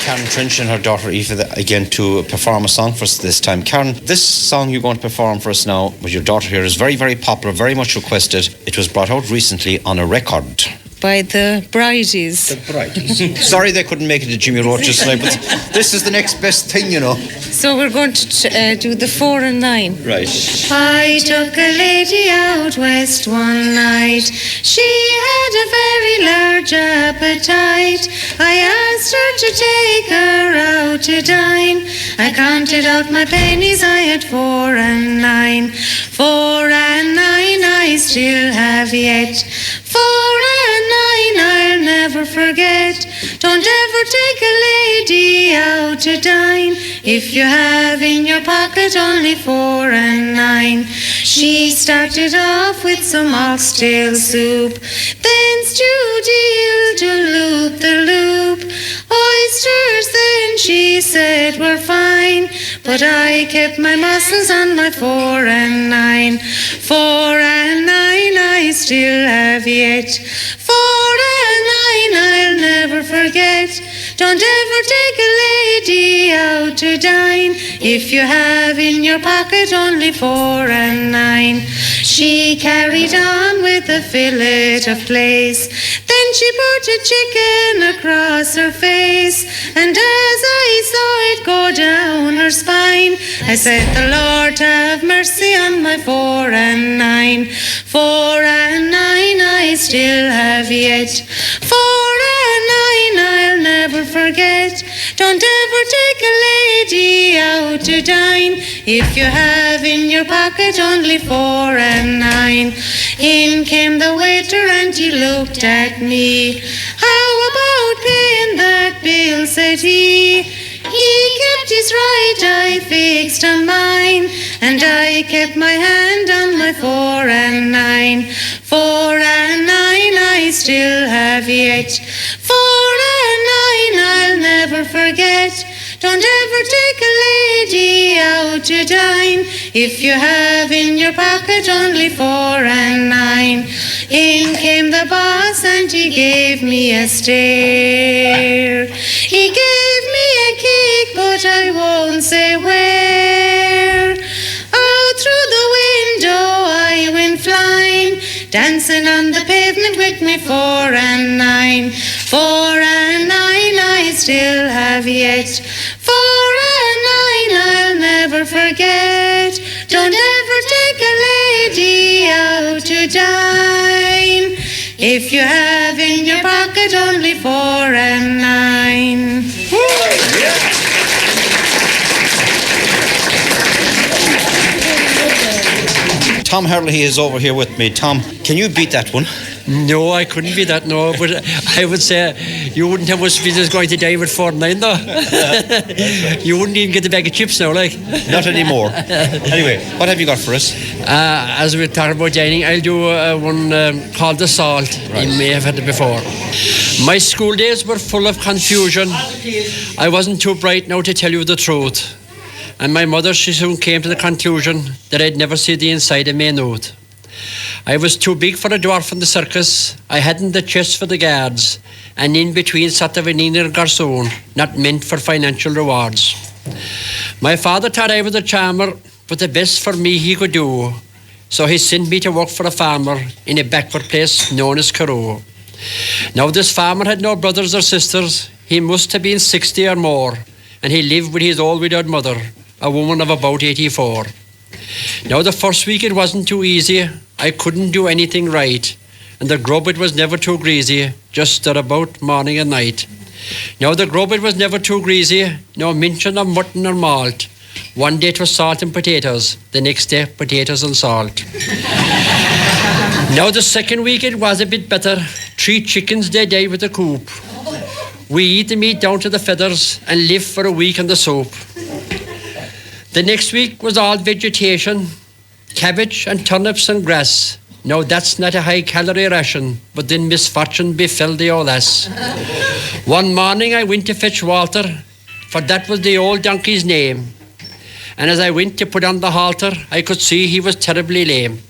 Karen Trench and her daughter Aoife again to perform a song for us this time. Karen, this song you're going to perform for us now with your daughter here is very, very popular, very much requested. It was brought out recently on a record. By the Bridies. The Bridies. Sorry they couldn't make it to Jimmy Roach's tonight, but this is the next best thing, you know. So we're going to do the 4 and 9. Right. I took a lady out west one night. She had a very large appetite. I asked her to take her out to dine. I counted out my pennies, I had 4 and 9. 4 and 9 I still have yet. 4 and 9 I'll never forget. Don't ever take a lady out to dine if you have in your pocket only 4 and 9. She started off with some oxtail soup, then stewed eel to loop the loop. Oysters then she said were fine, but I kept my mussels on my 4 and 9. 4 and 9 I still have yet. 4 and 9 I'll never forget. Don't ever take a lady out to dine if you have in your pocket only 4 and 9. She carried on with a fillet of plaice, then she put a chicken across her face, and as I saw it go down her spine, I said, the Lord have mercy on my 4 and 9. 4 and 9 I still have yet. 4 and 9 I'll never forget. Don't ever take a lady out to dine if you have in your pocket only 4 and 9. In came the waiter and he looked at me. How about paying that bill, said he. He kept his right eye fixed on mine, and I kept my hand on my 4 and 9. 4 and 9 I still have yet. 4 and 9 I'll never forget. Don't ever take a lady out to dine if you have in your pocket only 4 and 9. In came the boss and he gave me a stare. He gave me a kick, but I won't say where. Oh, through the window I went flying, dancing on the pavement with me 4 and 9. 4 and 9 I still have yet. 4 and 9 I'll never forget. Don't ever take a lady out to dine if you have in your pocket only 4 and 9. Tom Hurley is over here with me. Tom, can you beat that one? No, I couldn't be that, no. But I would say you wouldn't have much business going to die with 4 and 9, though. You wouldn't even get a bag of chips now, like. Not anymore. Anyway, what have you got for us? As we talk about dining, I'll do one called The Salt. Right. You may have had it before. My school days were full of confusion. I wasn't too bright now to tell you the truth. And my mother, she soon came to the conclusion that I'd never see the inside of me note. I was too big for a dwarf in the circus, I hadn't the chest for the guards, and in between sat the Veniner garçon, not meant for financial rewards. My father thought I was a charmer, but the best for me he could do, so he sent me to work for a farmer in a backward place known as Kerry. Now this farmer had no brothers or sisters, he must have been 60 or more, and he lived with his old widowed mother, a woman of about 84. Now the first week it wasn't too easy, I couldn't do anything right, and the grub it was never too greasy, just stir about morning and night. Now the grub it was never too greasy, no mention of mutton or malt. One day it was salt and potatoes, the next day potatoes and salt. Now the second week it was a bit better, 3 chickens they died with the coop. We eat the meat down to the feathers and live for a week on the soup. The next week was all vegetation, cabbage and turnips and grass. Now that's not a high-calorie ration, but then misfortune befell the old ass. One morning I went to fetch Walter, for that was the old donkey's name. And as I went to put on the halter, I could see he was terribly lame.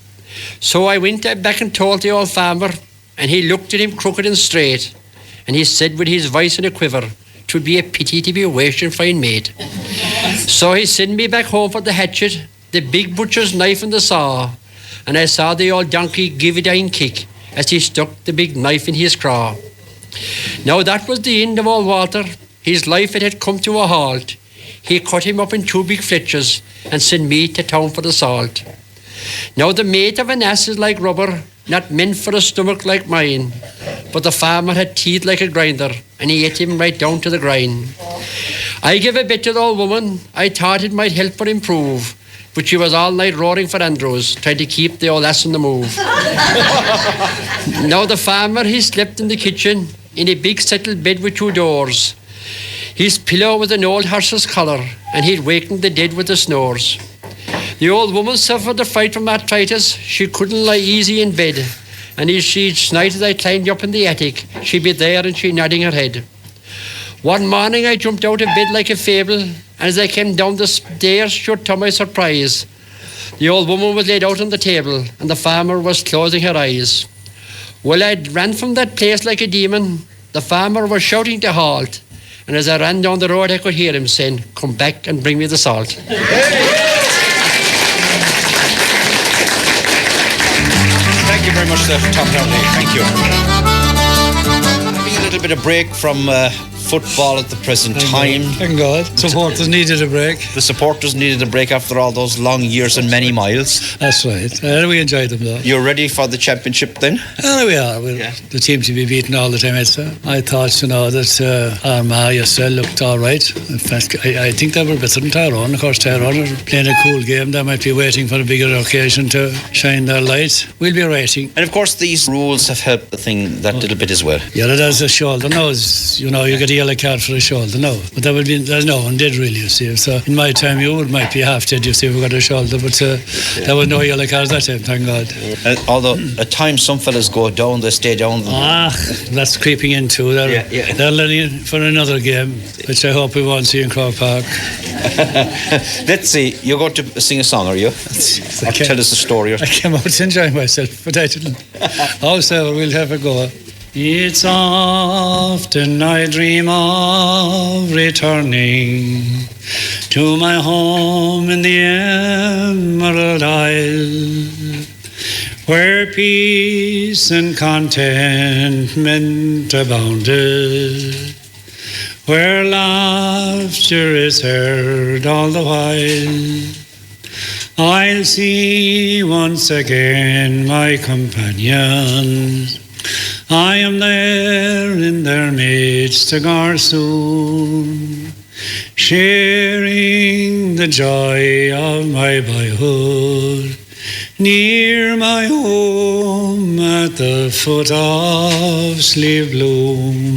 So I went back and told the old farmer, and he looked at him crooked and straight, and he said with his voice in a quiver, "'Twould be a pity to be wasting fine mate." So he sent me back home for the hatchet, the big butcher's knife and the saw, and I saw the old donkey give a dying kick as he stuck the big knife in his craw. Now that was the end of old Walter. His life it had come to a halt. He cut him up in 2 big flitches and sent me to town for the salt. Now the mate of an ass is like rubber, not meant for a stomach like mine. But the farmer had teeth like a grinder, and he ate him right down to the grind. I gave a bit to the old woman, I thought it might help her improve, but she was all night roaring for Andrews, trying to keep the old ass on the move. Now the farmer, he slept in the kitchen, in a big settled bed with 2 doors. His pillow was an old horse's collar, and he'd wakened the dead with the snores. The old woman suffered a fright from arthritis, she couldn't lie easy in bed, and as each night as I climbed up in the attic, she'd be there and she nodding her head. One morning I jumped out of bed like a fable, and as I came down the stairs, sure to my surprise, the old woman was laid out on the table, and the farmer was closing her eyes. Well, I ran from that place like a demon. The farmer was shouting to halt, and as I ran down the road, I could hear him saying, "Come back and bring me the salt." Thank you very much, Tom Hurley. Thank you. Having a little bit of break from football at the present time. Thank God. Supporters needed a break. The supporters needed a break after all those long years and many miles. That's right. We enjoyed them though. You're ready for the championship then? We are. The team to be beaten all the time. I thought, that Armagh yesterday looked all right. In fact, I think they were better than Tyrone. Of course, Tyrone are playing a cool game. They might be waiting for a bigger occasion to shine their light. We'll be rating. And of course, these rules have helped the thing that little bit as well. Yeah, there's a shoulder nose. You get a yellow card for a shoulder now, but there's no one did really, you see. So in my time you might be half dead, you see, if we got a shoulder, but there was no yellow cards that time, thank God. Although at times some fellas go down, they stay down. That's creeping in too. They're learning for another game, which I hope we won't see in Croke Park. Let's see, you're going to sing a song, are you? Or tell us a story. I came out to enjoy myself, but I didn't. Also, we'll have a go. It's often I dream of returning to my home in the Emerald Isle, where peace and contentment abounded, where laughter is heard all the while. I'll see once again my companions. I am there in their midst soon, sharing the joy of my boyhood, near my home at the foot of Slieve Bloom.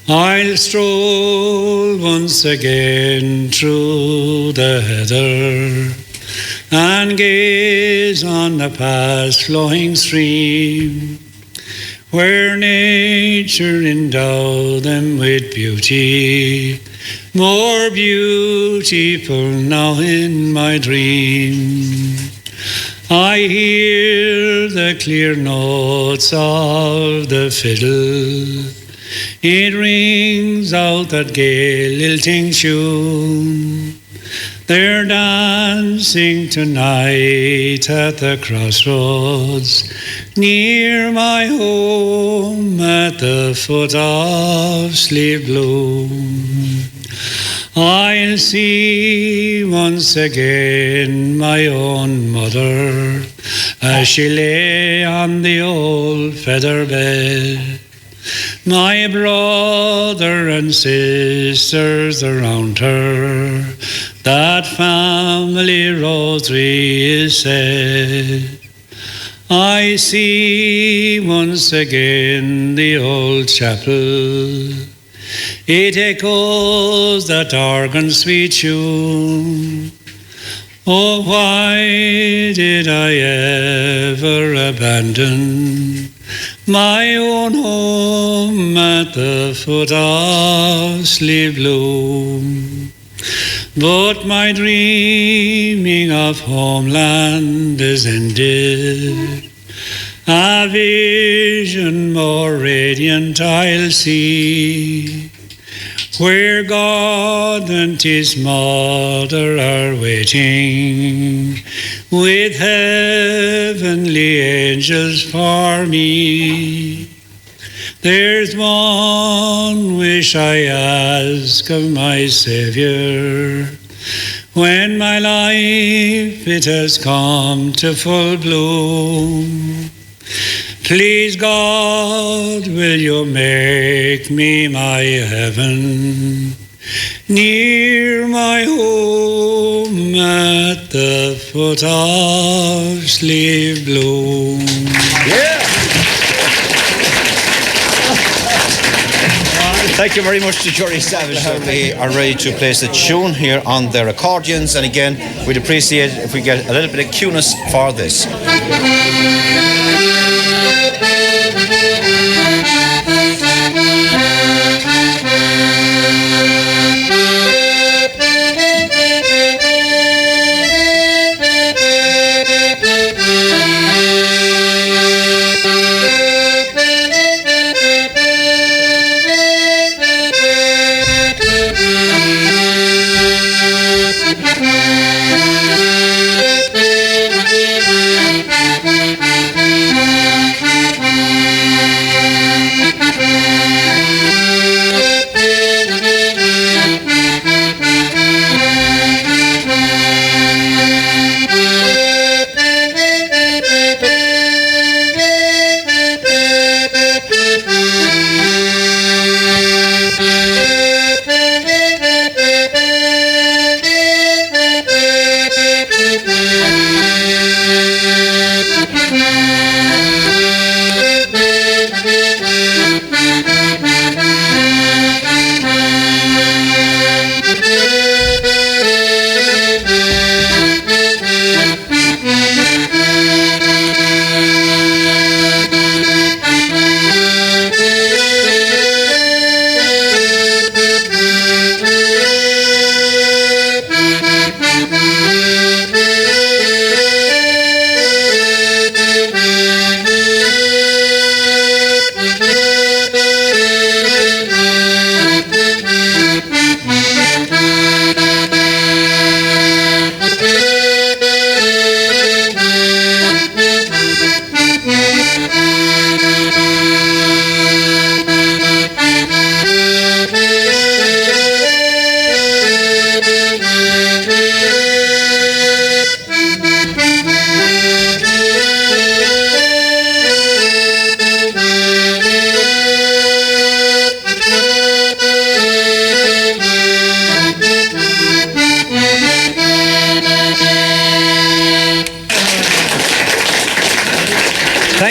I'll stroll once again through the heather and gaze on the past flowing stream, where nature endowed them with beauty, more beautiful now in my dream. I hear the clear notes of the fiddle. It rings out that gay lilting tune. They're dancing tonight at the crossroads, near my home at the foot of Slieve Bloom. I'll see once again my own mother as she lay on the old feather bed. My brother and sisters around her, that family rosary is said. I see once again the old chapel. It echoes that organ sweet tune. Oh, why did I ever abandon my own home at the foot of Slieve Bloom? But my dreaming of homeland is ended. A vision more radiant I'll see, where God and His Mother are waiting, with heavenly angels for me. There's one wish I ask of my Saviour, when my life it has come to full bloom. Please God, will you make me my heaven, near my home at the foot of Slieve Bloom. Yeah. Thank you very much to Jerry Savage. They are ready to place the tune here on their accordions, and again, we'd appreciate it if we get a little bit of cueness for this.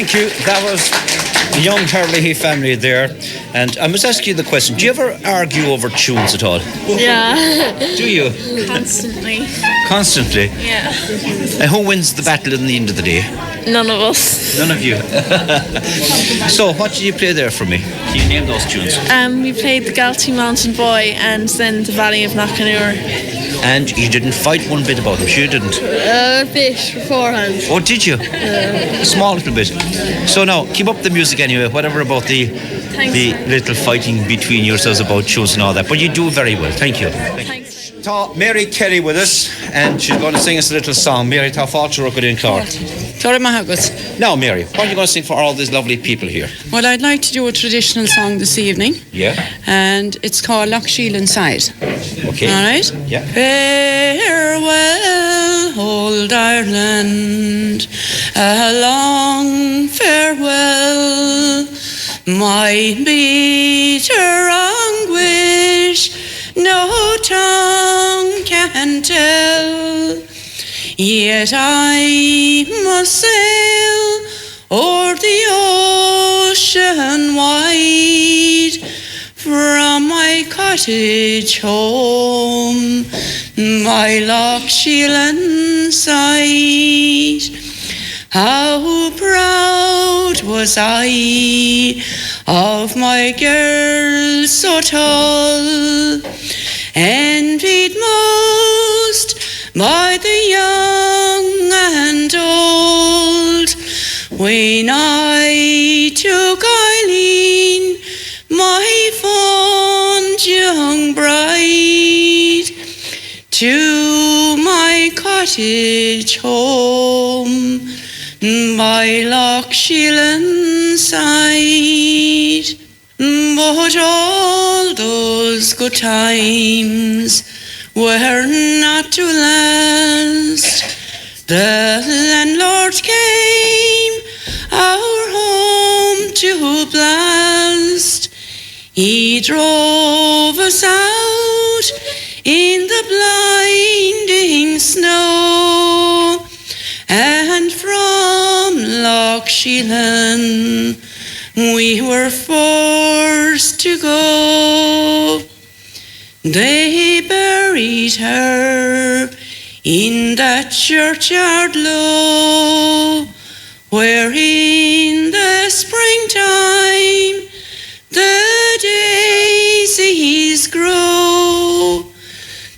Thank you. That was the young Hurley family there. And I must ask you the question, do you ever argue over tunes at all? Yeah. Do you? Constantly. Constantly? Yeah. And who wins the battle in the end of the day? None of us. None of you. So, what did you play there for me? Can you name those tunes? We played the Galtee Mountain Boy and then the Valley of Knockanure. And you didn't fight one bit about them, you didn't? A bit beforehand. Oh, did you? A small little bit. So now, keep up the music anyway, whatever about the little fighting between yourselves about tunes and all that. But you do very well. Thank you. Thanks. Mary Kerry with us, and she's going to sing us a little song. Mary, tá fáilte go in Clark. Now, Mary, what are you going to sing for all these lovely people here? Well, I'd like to do a traditional song this evening. Yeah. And it's called Loch Shiel Inside. Okay. All right? Yeah. Farewell, old Ireland, a long farewell. My bitter anguish no tongue can tell, yet I must sail o'er the ocean wide from my cottage home, my Loch Shiel inside. How proud was I of my girl so tall, envied most by the young and old, when I took Eileen, my fond young bride, to my cottage home, my Loch Shiel inside. But all those good times were not to last. The landlord came our home to blast. He drove us out in the blinding snow, and from Loch Shiel we were forced to go. They buried her in that churchyard low, where in the springtime the daisies grow.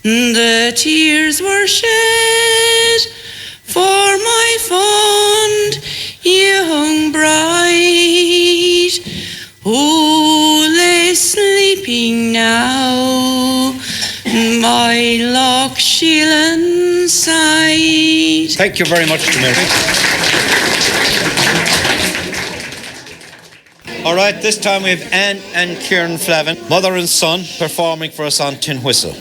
The tears were shed for my fond young bride, who lay sleeping now, my Loch Shiel inside. Thank you very much, Mary. All right, this time we have Anne and Kieran Flavin, mother and son, performing for us on Tin Whistle.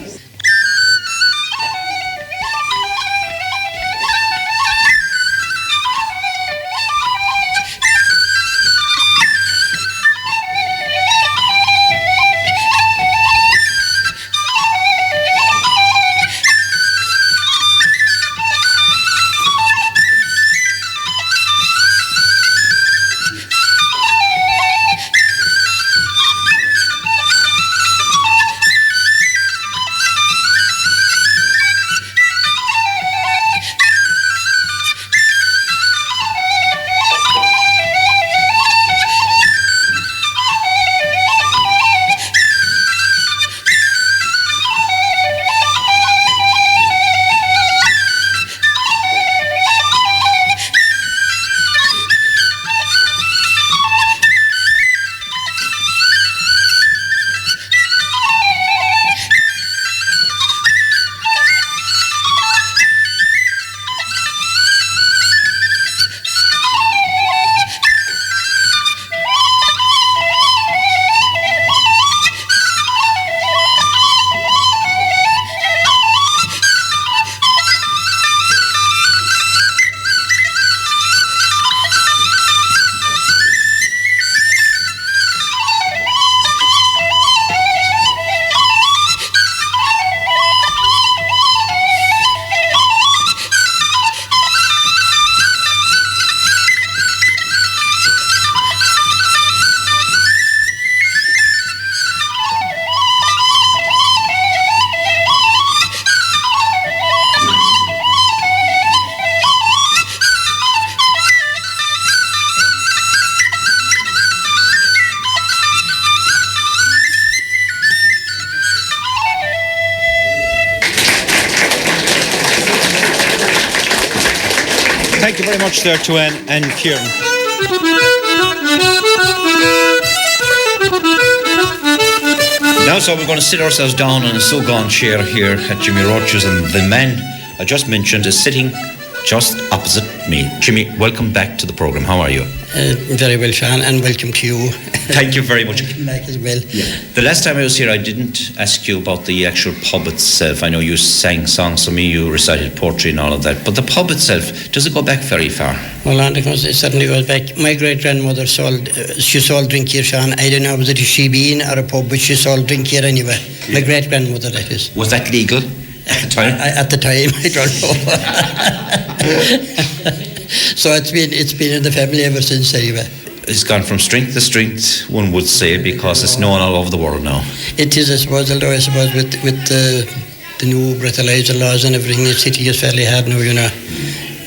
Thank you very much there to Anne and Kieran. Now, so we're going to sit ourselves down on a so-gone chair here at Jimmy Roach's, and the man I just mentioned is sitting just opposite me. Jimmy, welcome back to the programme. How are you? Very well, Sean, and welcome to you. Thank you very much. Back as well. Yeah. The last time I was here, I didn't ask you about the actual pub itself. I know you sang songs to me, you recited poetry and all of that, but the pub itself, does it go back very far? Well, it certainly goes back. My great-grandmother sold drink here, Sean. I don't know, was it a shebeen or a pub, but she sold drink here anyway. Yeah. My great-grandmother, that is. Was that legal at the time? At the time, I don't know. So it's been in the family ever since anyway. It's gone from strength to strength, one would say, because it's known all over the world now. It is, I suppose, although I suppose with the new breathalyzer laws and everything, the city is fairly hard now, you know.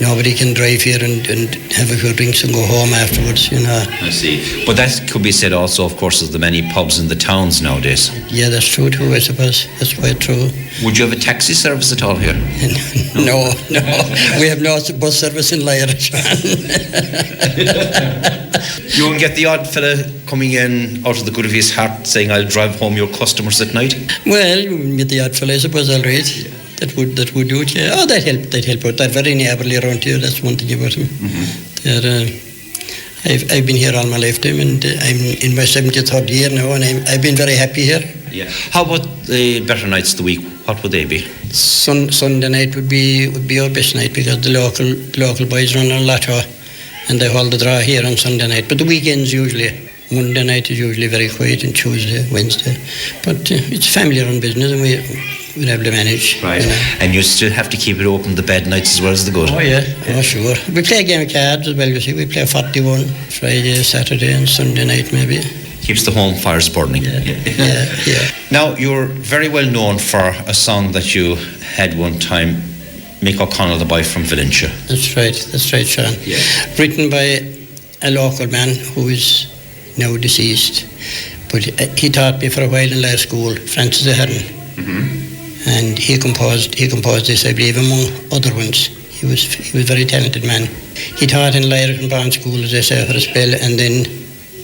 Nobody can drive here and have a few drinks and go home afterwards, you know. I see. But that could be said also, of course, of the many pubs in the towns nowadays. Yeah, that's true too, I suppose. That's quite true. Would you have a taxi service at all here? No. We have no bus service in Lyre. You won't get the odd fella coming in out of the good of his heart saying, I'll drive home your customers at night? Well, you wouldn't get the odd fella, I suppose, all right. Yeah. That would do it, yeah. Oh, that help out. They're very neighbourly around here, that's one thing about them. Mm-hmm. I've been here all my lifetime, and I'm in my 73rd year now, and I've been very happy here. Yeah. How about the better nights of the week? What would they be? Sunday night would be our best night, because the local boys run a lotto, and they hold the draw here on Sunday night. But the weekends usually, Monday night is usually very quiet, and Tuesday, Wednesday. But it's family-run business, and we're able to manage. Right. You know. And you still have to keep it open the bad nights as well as the good. Oh, yeah. Oh, sure. We play a game of cards as well, you see. We play 41, Friday, Saturday, and Sunday night, maybe. Keeps the home fires burning. Yeah. Now, you're very well known for a song that you had one time, Mick O'Connell, the boy from Valentia. That's right, Sean. Yeah. Written by a local man who is now deceased. But he taught me for a while in Lyre School, Francis Ahern. Mm-hmm. And he composed this, I believe, among other ones. He was a very talented man. He taught in Lyreacrompane School, as I say, for a spell, and then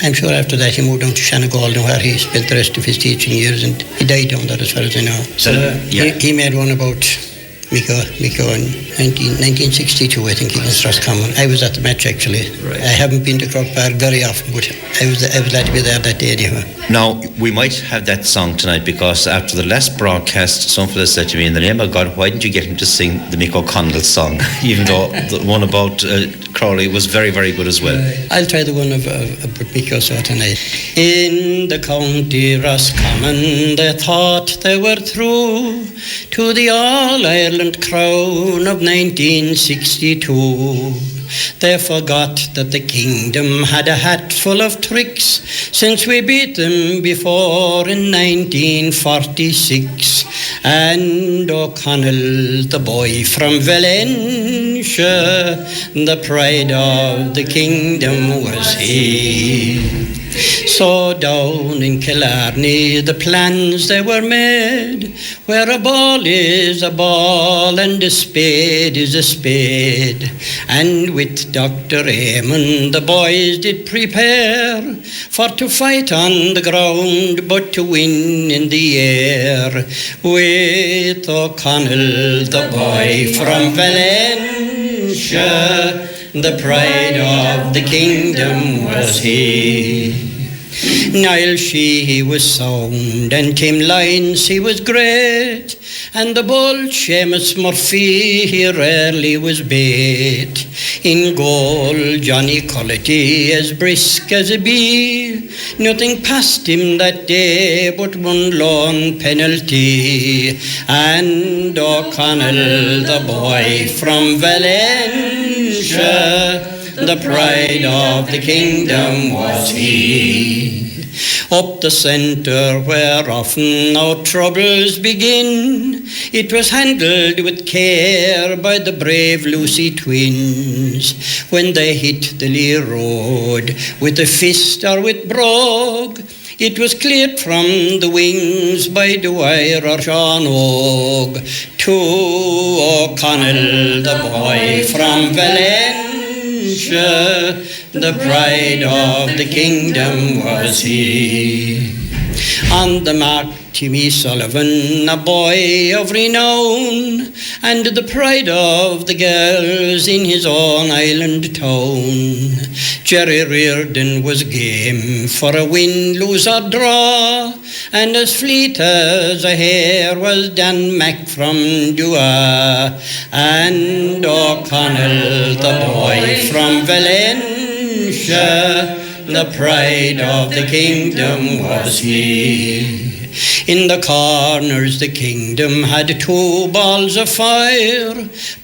I'm sure after that he moved on to Shanagolden, where he spent the rest of his teaching years, and he died down there as far as I know. So he made one about Miko in 1962, I think, against Roscommon. I was at the match, actually. Right. I haven't been to Croke Park very often, but I was glad to be there that day anyway. Now, we might have that song tonight, because after the last broadcast, some fellow said to me, in the name of God, why didn't you get him to sing the Mick O'Connell song? Even though the one about Crowley was very, very good as well. I'll try the one of Mick O'Connell tonight. In the county Roscommon, they thought they were through to the All-Ireland crown of 1962. They forgot that the kingdom had a hat full of tricks since we beat them before in 1946. And O'Connell, the boy from Valentia, the pride of the kingdom was he. So down in Killarney the plans they were made, where a ball is a ball and a spade is a spade. And with Dr. Eamon the boys did prepare for to fight on the ground but to win in the air. With O'Connell, the boy from Valentia, the pride of the kingdom was he. Niall Sheehy he was sound, and Tim Lyons he was great, and the bull Seamus Murphy he rarely was bait. In goal Johnny Cullity as brisk as a bee, nothing passed him that day but one lone penalty. And O'Connell, the boy from Valentia, the pride of the kingdom was he. Up the centre where often our troubles begin, it was handled with care by the brave Lucy twins. When they hit the Lee Road with a fist or with brogue, it was cleared from the wings by Dwyer or Sean Og. To O'Connell, the boy from Valentia, Valentia, the pride of the kingdom was he. On the mark Timmy Sullivan, a boy of renown, and the pride of the girls in his own island town. Jerry Reardon was game for a win, lose or draw, and as fleet as a hare was Dan Mac from Dua, and O'Connell, the boy from Valentia, the pride of the kingdom was he. In the corners the kingdom had 2 balls of fire.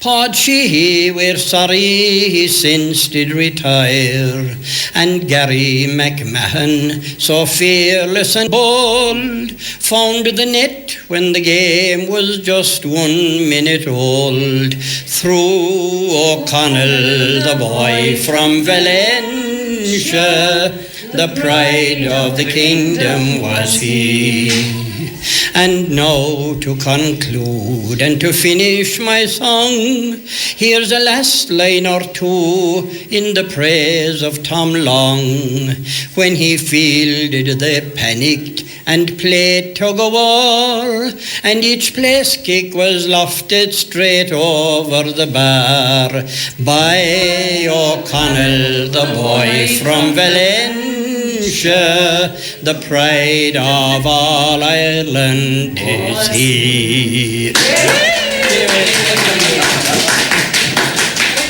Pod Sheehy, we're sorry he since did retire. And Gary McMahon, so fearless and bold, found the net when the game was just 1 minute old. Through O'Connell, the boy from Valentia, the pride of the kingdom was he. And now to conclude and to finish my song, here's a last line or 2 in the praise of Tom Long. When he fielded they panicked and played tug-o-war, and each place kick was lofted straight over the bar by O'Connell, the boy from Valentia, the pride of all Ireland is he.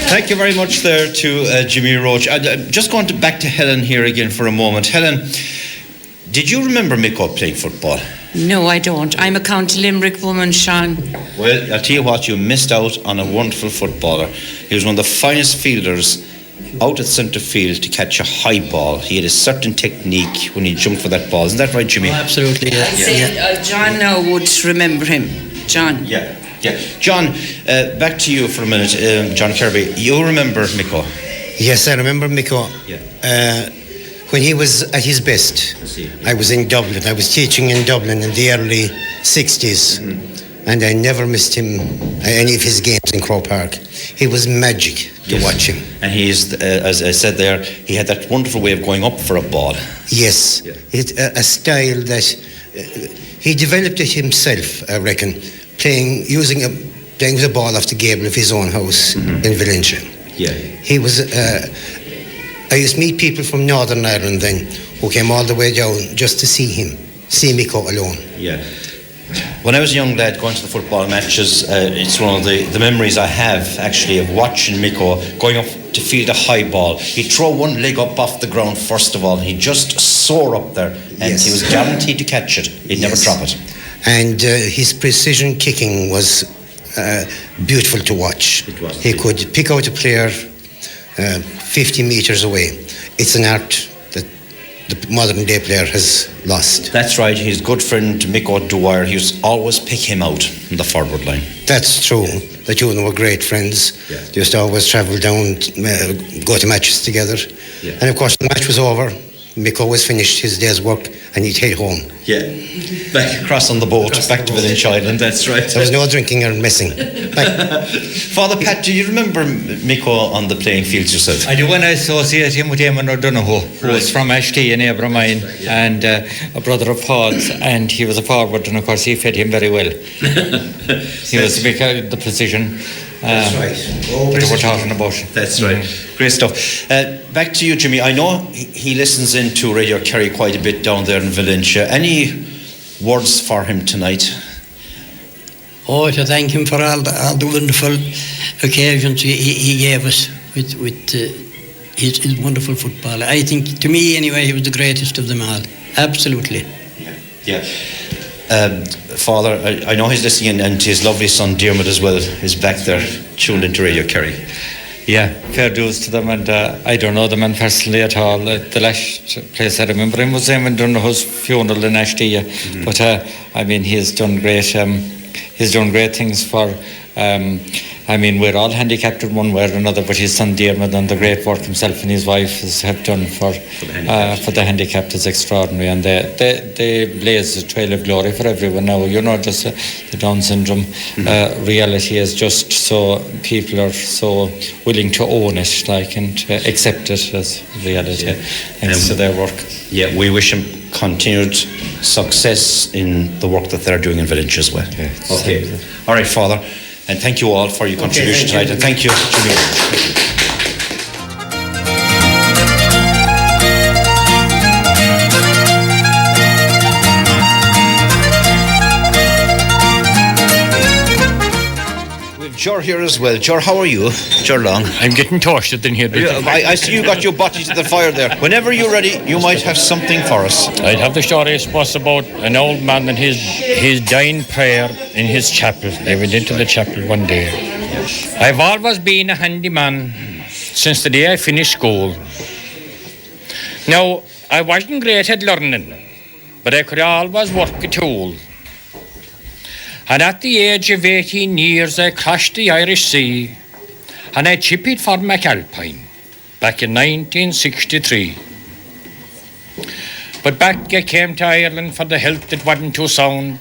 Thank you very much there to Jimmy Roach. Just going back to Helen here again for a moment. Helen, did you remember Micko playing football? No, I don't. I'm a County Limerick woman, Sean. Well, I'll tell you what, you missed out on a wonderful footballer. He was one of the finest fielders out at centre field to catch a high ball. He had a certain technique when he jumped for that ball. Isn't that right, Jimmy? Oh, absolutely, yeah. John now would remember him. John. Yeah. John, back to you for a minute. John Kirby, you remember Micko? Yes, I remember Micko. Yeah. When he was at his best, I was in Dublin. I was teaching in Dublin in the early 60s. And I never missed him any of his games in Croke Park. He was magic to watch him. And he's, as I said there, he had that wonderful way of going up for a ball. Yes, it's a style that he developed it himself, I reckon, playing with a ball off the gable of his own house in Valentia. Yeah. He was. I used to meet people from Northern Ireland then who came all the way down just to see Micko alone. Yeah. When I was a young lad going to the football matches, it's one of the memories I have actually of watching Micko going up to field a high ball. He'd throw one leg up off the ground first of all. He'd just soar up there and he was guaranteed to catch it. He'd never drop it. And his precision kicking was beautiful to watch. It was. He could pick out a player 50 metres away. It's an art that the modern day player has lost. That's right. His good friend Micko Dwyer, he used to always pick him out in the forward line. That's true. The two of them were great friends. Yeah. They used to always travel down, go to matches together. Yeah. And of course the match was over. Micko always finished his day's work and he'd head home. Yeah, back across on the boat, back to Valentia Island, that's right. There was no drinking or messing. Father Pat, do you remember Micko on the playing fields yourself? I do, when I associate him with Eamon O'Donoghue, who was from Ashley, a neighbour of mine, and a brother of Paul's, and he was a forward, and of course he fed him very well. He was the precision. That's right. That we're talking about. That's right. Great stuff. Back to you, Jimmy. I know he listens into Radio Kerry quite a bit down there in Valentia. Any words for him tonight? Oh, to thank him for all the wonderful occasions he gave us with his wonderful football. I think, to me anyway, he was the greatest of them all. Absolutely. Yeah. Father, I know he's listening, and his lovely son Diarmuid as well is back there tuned into Radio Kerry. Yeah, fair dues to them, and I don't know the man personally at all. The last place I remember him was Eamon O'Donoghue's funeral in Ashtia, but I mean he's done great things for I mean, we're all handicapped in one way or another, but his son Diarmaid done the great work himself and his wife have done for the handicapped is extraordinary, and they blaze a trail of glory for everyone now. You know, just the Down syndrome reality is just so people are so willing to own it, like, and accept it as reality, thanks to their work. Yeah, we wish him continued success in the work that they're doing in village as well. Yeah, okay. All right, Father. And thank you all for your contribution tonight. And thank you, Jimmy. Thank you. Jor here as well. Jor, how are you? Jor Long. I'm getting toasted in here. I see you got your body to the fire there. Whenever you're ready, you might have something for us. I'd have the story, I suppose, about an old man and his dying prayer in his chapel. I went into the chapel one day. I've always been a handyman since the day I finished school. Now, I wasn't great at learning, but I could always work a tool. And at the age of 18 years, I crossed the Irish Sea and I chipped for McAlpine back in 1963. But back I came to Ireland for the health that wasn't too sound,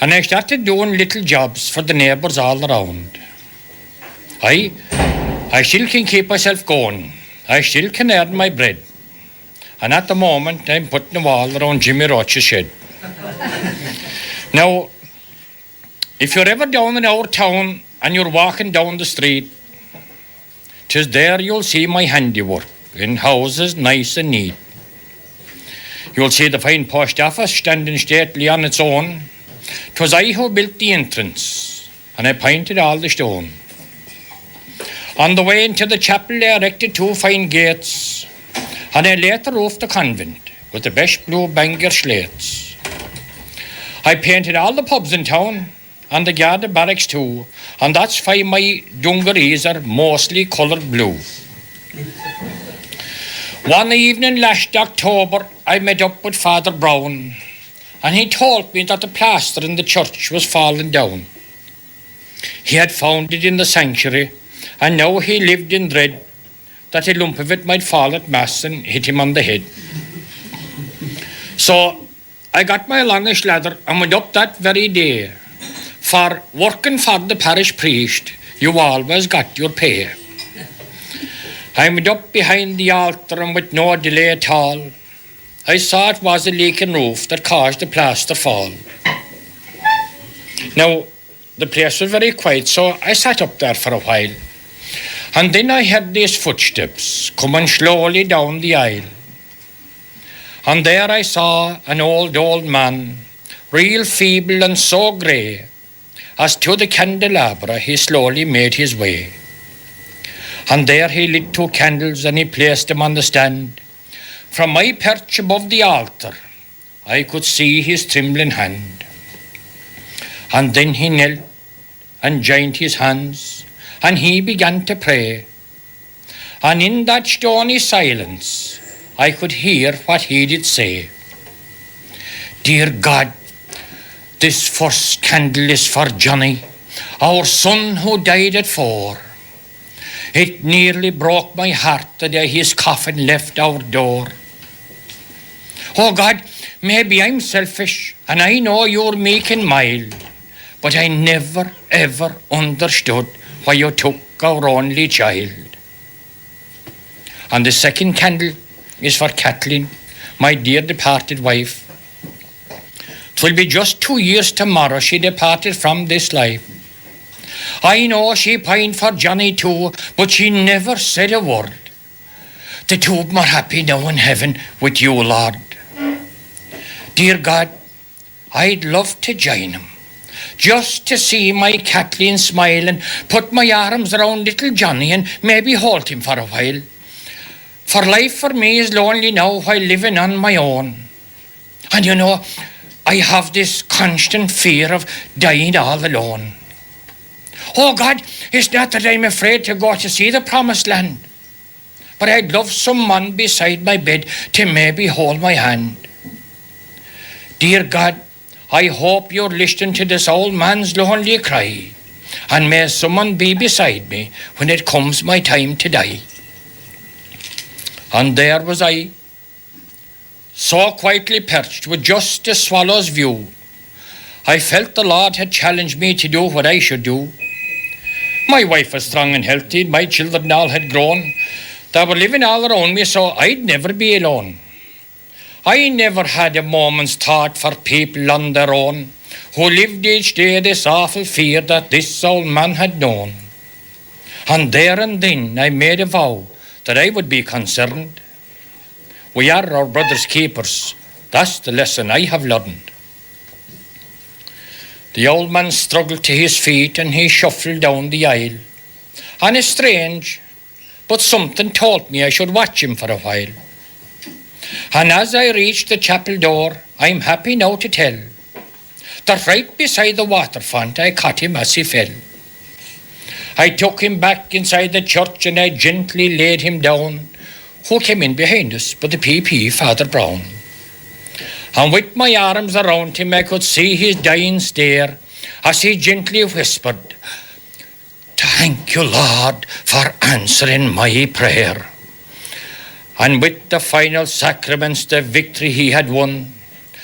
and I started doing little jobs for the neighbours all around. I still can keep myself going. I still can earn my bread. And at the moment, I'm putting a wall around Jimmy Roach's shed. Now, if you're ever down in our town and you're walking down the street, 'tis there you'll see my handiwork in houses nice and neat. You'll see the fine post office standing stately on its own. 'Twas I who built the entrance and I painted all the stone. On the way into the chapel I erected 2 fine gates, and I later roofed the convent with the best blue Bangor slates. I painted all the pubs in town and the guard barracks too, and that's why my dungarees are mostly coloured blue. One evening last October, I met up with Father Brown, and he told me that the plaster in the church was falling down. He had found it in the sanctuary, and now he lived in dread that a lump of it might fall at Mass and hit him on the head. So I got my longish ladder and went up that very day. For working for the parish priest, you always got your pay. I went up behind the altar, and with no delay at all, I saw it was a leaking roof that caused the plaster fall. Now, the place was very quiet, so I sat up there for a while. And then I heard these footsteps coming slowly down the aisle. And there I saw an old man, real feeble and so grey, as to the candelabra he slowly made his way. And there he lit 2 candles and he placed them on the stand. From my perch above the altar, I could see his trembling hand. And then he knelt and joined his hands, and he began to pray. And in that stony silence, I could hear what he did say. Dear God, this first candle is for Johnny, our son who died at 4. It nearly broke my heart the day his coffin left our door. Oh God, maybe I'm selfish, and I know you're meek and mild, but I never ever understood why you took our only child. And the second candle is for Kathleen, my dear departed wife. 'Twill be just 2 years tomorrow she departed from this life. I know she pined for Johnny too, but she never said a word. The 2 of them are happy now in heaven with you, Lord. Dear God, I'd love to join him, just to see my Kathleen smile and put my arms around little Johnny and maybe hold him for a while. For life for me is lonely now while living on my own. And you know, I have this constant fear of dying all alone. Oh God, it's not that I'm afraid to go to see the promised land, but I'd love someone beside my bed to maybe hold my hand. Dear God, I hope you're listening to this old man's lonely cry, and may someone be beside me when it comes my time to die. And there was I, so quietly perched with just a swallow's view. I felt the Lord had challenged me to do what I should do. My wife was strong and healthy, my children all had grown. They were living all around me, so I'd never be alone. I never had a moment's thought for people on their own, who lived each day this awful fear that this old man had known. And there and then I made a vow that I would be concerned. We are our brother's keepers. That's the lesson I have learned. The old man struggled to his feet and he shuffled down the aisle. And it's strange, but something told me I should watch him for a while. And as I reached the chapel door, I'm happy now to tell that right beside the water font I caught him as he fell. I took him back inside the church and I gently laid him down. Who came in behind us but the PP, Father Brown. And with my arms around him I could see his dying stare as he gently whispered, "Thank you, Lord, for answering my prayer." And with the final sacraments, the victory he had won,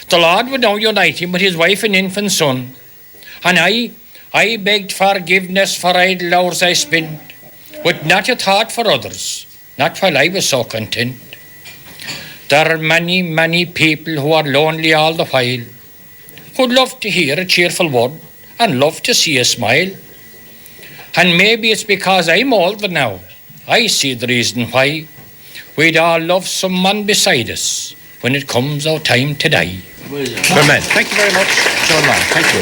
the Lord would now unite him with his wife and infant son. And I begged forgiveness for idle hours I spent, with not a thought for others, not while I was so content. There are many, many people who are lonely all the while, who'd love to hear a cheerful word and love to see a smile. And maybe it's because I'm older now. I see the reason why. We'd all love someone beside us when it comes our time to die. Good man. Thank you very much, John Lynch. Thank you.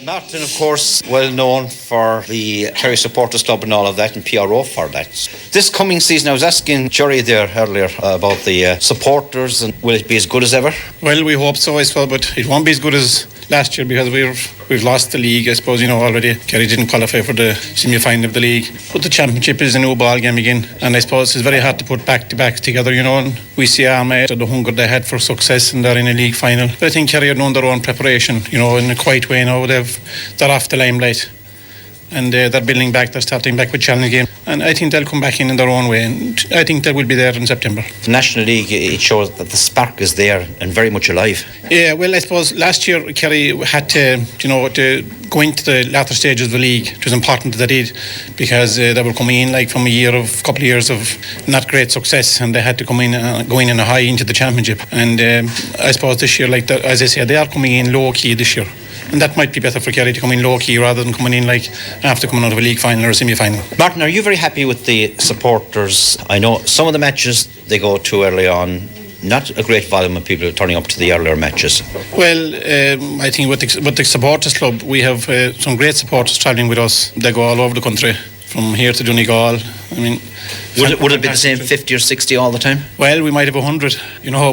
Martin, of course, well known for the Kerry Supporters Club and all of that, and PRO for that. This coming season, I was asking Jerry there earlier about the supporters, and will it be as good as ever? Well, we hope so, I suppose, but it won't be as good as last year because we've lost the league, I suppose, already. Kerry didn't qualify for the semi-final of the league. But the championship is a new ball game again, and I suppose it's very hard to put back-to-backs together, and we see Armagh, the hunger they had for success, and they're in a league final. But I think Kerry are doing their own preparation, in a quiet way now. They're off the limelight, and they're building back, they're starting back with challenge game, and I think they'll come back in their own way, and I think they will be there in September. The National League, it shows that the spark is there and very much alive. Yeah, well, I suppose last year Kerry had to go into the latter stages of the league. It was important that they did, because they were coming in from a couple of years of not great success, and they had to come in going in a high into the championship. And I suppose this year, as I said, they are coming in low key this year. And that might be better for Kerry to come in low-key rather than coming in after coming out of a league final or a semi-final. Martin, are you very happy with the supporters? I know some of the matches they go to early on, not a great volume of people turning up to the earlier matches. Well, I think with the supporters club, we have some great supporters travelling with us. They go all over the country, from here to Donegal. Would it be the same 50 or 60 all the time? Well, we might have 100.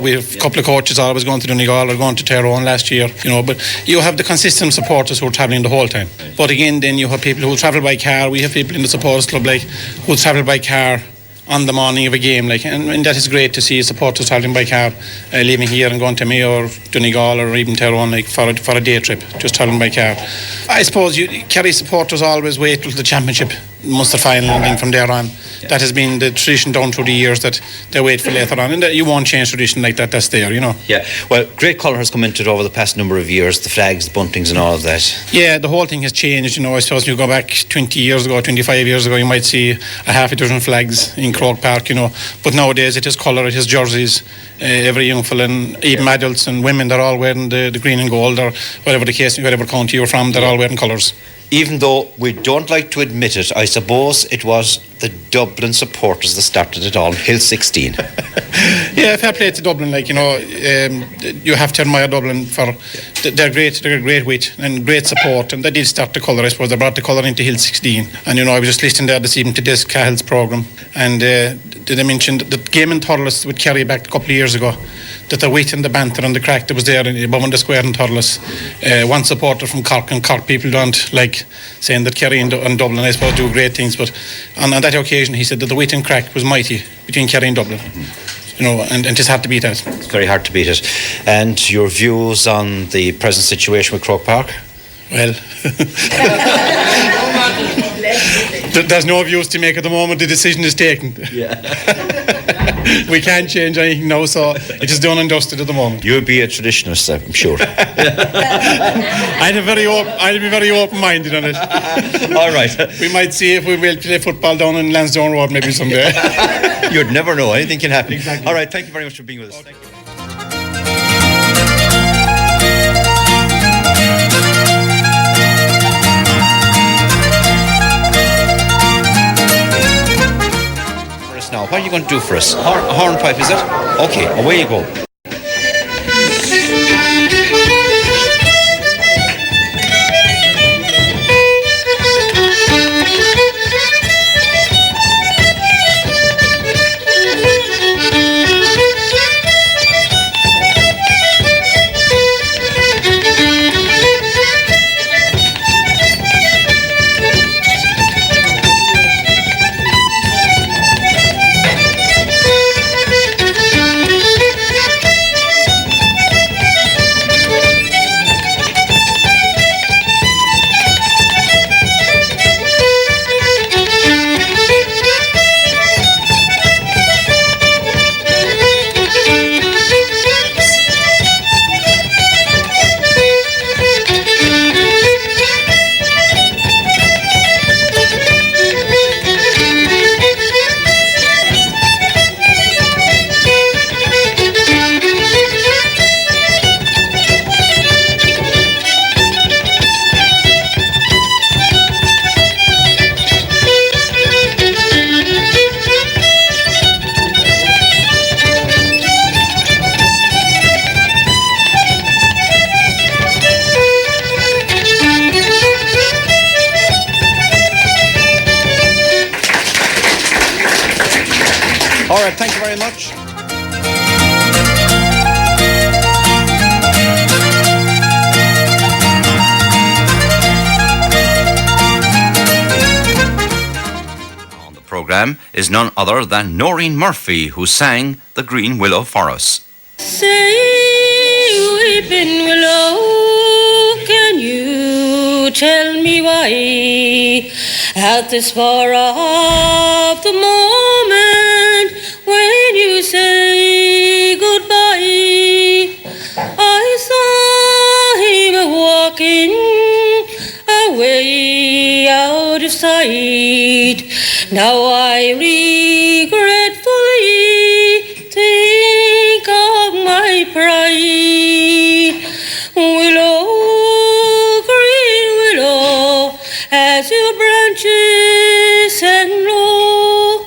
We have a couple of coaches always going to Donegal or going to Tyrone last year. But you have the consistent supporters who are travelling the whole time. But again, then you have people who travel by car. We have people in the supporters club who travel by car on the morning of a game, and that is great to see supporters travelling by car, leaving here and going to Mayo or Donegal or even Tyrone for a day trip, just travelling by car. I suppose Kerry supporters always wait till the championship, Munster final, and then from there on. That has been the tradition down through the years, that they wait for later on, and you won't change tradition like that. That's there, Yeah, well, great colour has come into it over the past number of years, the flags, the buntings and all of that. Yeah, the whole thing has changed. I suppose you go back 20 years ago, 25 years ago, you might see a half a dozen flags in Croke Park, but nowadays it is colour, it is jerseys. Every young fella, and even adults and women, they're all wearing the green and gold, or whatever the case, whatever county you're from, they're all wearing colours. Even though we don't like to admit it, I suppose it was the Dublin supporters that started it all, Hill 16. Yeah, fair play to Dublin. Like, you have to admire Dublin for they're great wit and great support, and they did start the colour. I suppose they brought the colour into Hill 16. And I was just listening there this evening to Des Cahill's programme, and they mentioned the game in Thurles with Kerry back a couple of years ago, that the wit and the banter and the crack that was there above on the square in Thurles. One supporter from Cork, and Cork people don't like saying that Kerry and Dublin, I suppose, do great things, but on that occasion he said that the wit and crack was mighty between Kerry and Dublin. And it's hard to beat that. It's very hard to beat it. And your views on the present situation with Croke Park? Well, there's no views to make at the moment. The decision is taken. Yeah. We can't change anything now, so it is done and dusted at the moment. You'll be a traditionalist, I'm sure. I'll be very open-minded on it. All right. We might see if we will play football down on Lansdowne Road maybe someday. You'd never know. Anything can happen. Exactly. All right. Thank you very much for being with us. Thank you. Now, what are you going to do for us? Hornpipe, is it? Okay, away you go. All right, thank you very much. On the programme is none other than Noreen Murphy, who sang The Green Willow for us. Say, weeping willow, can you tell me why at the spur of the moment when you say goodbye, I saw him walking away out of sight. Now I regretfully think of my pride. Willow, green willow, as your branches hang low,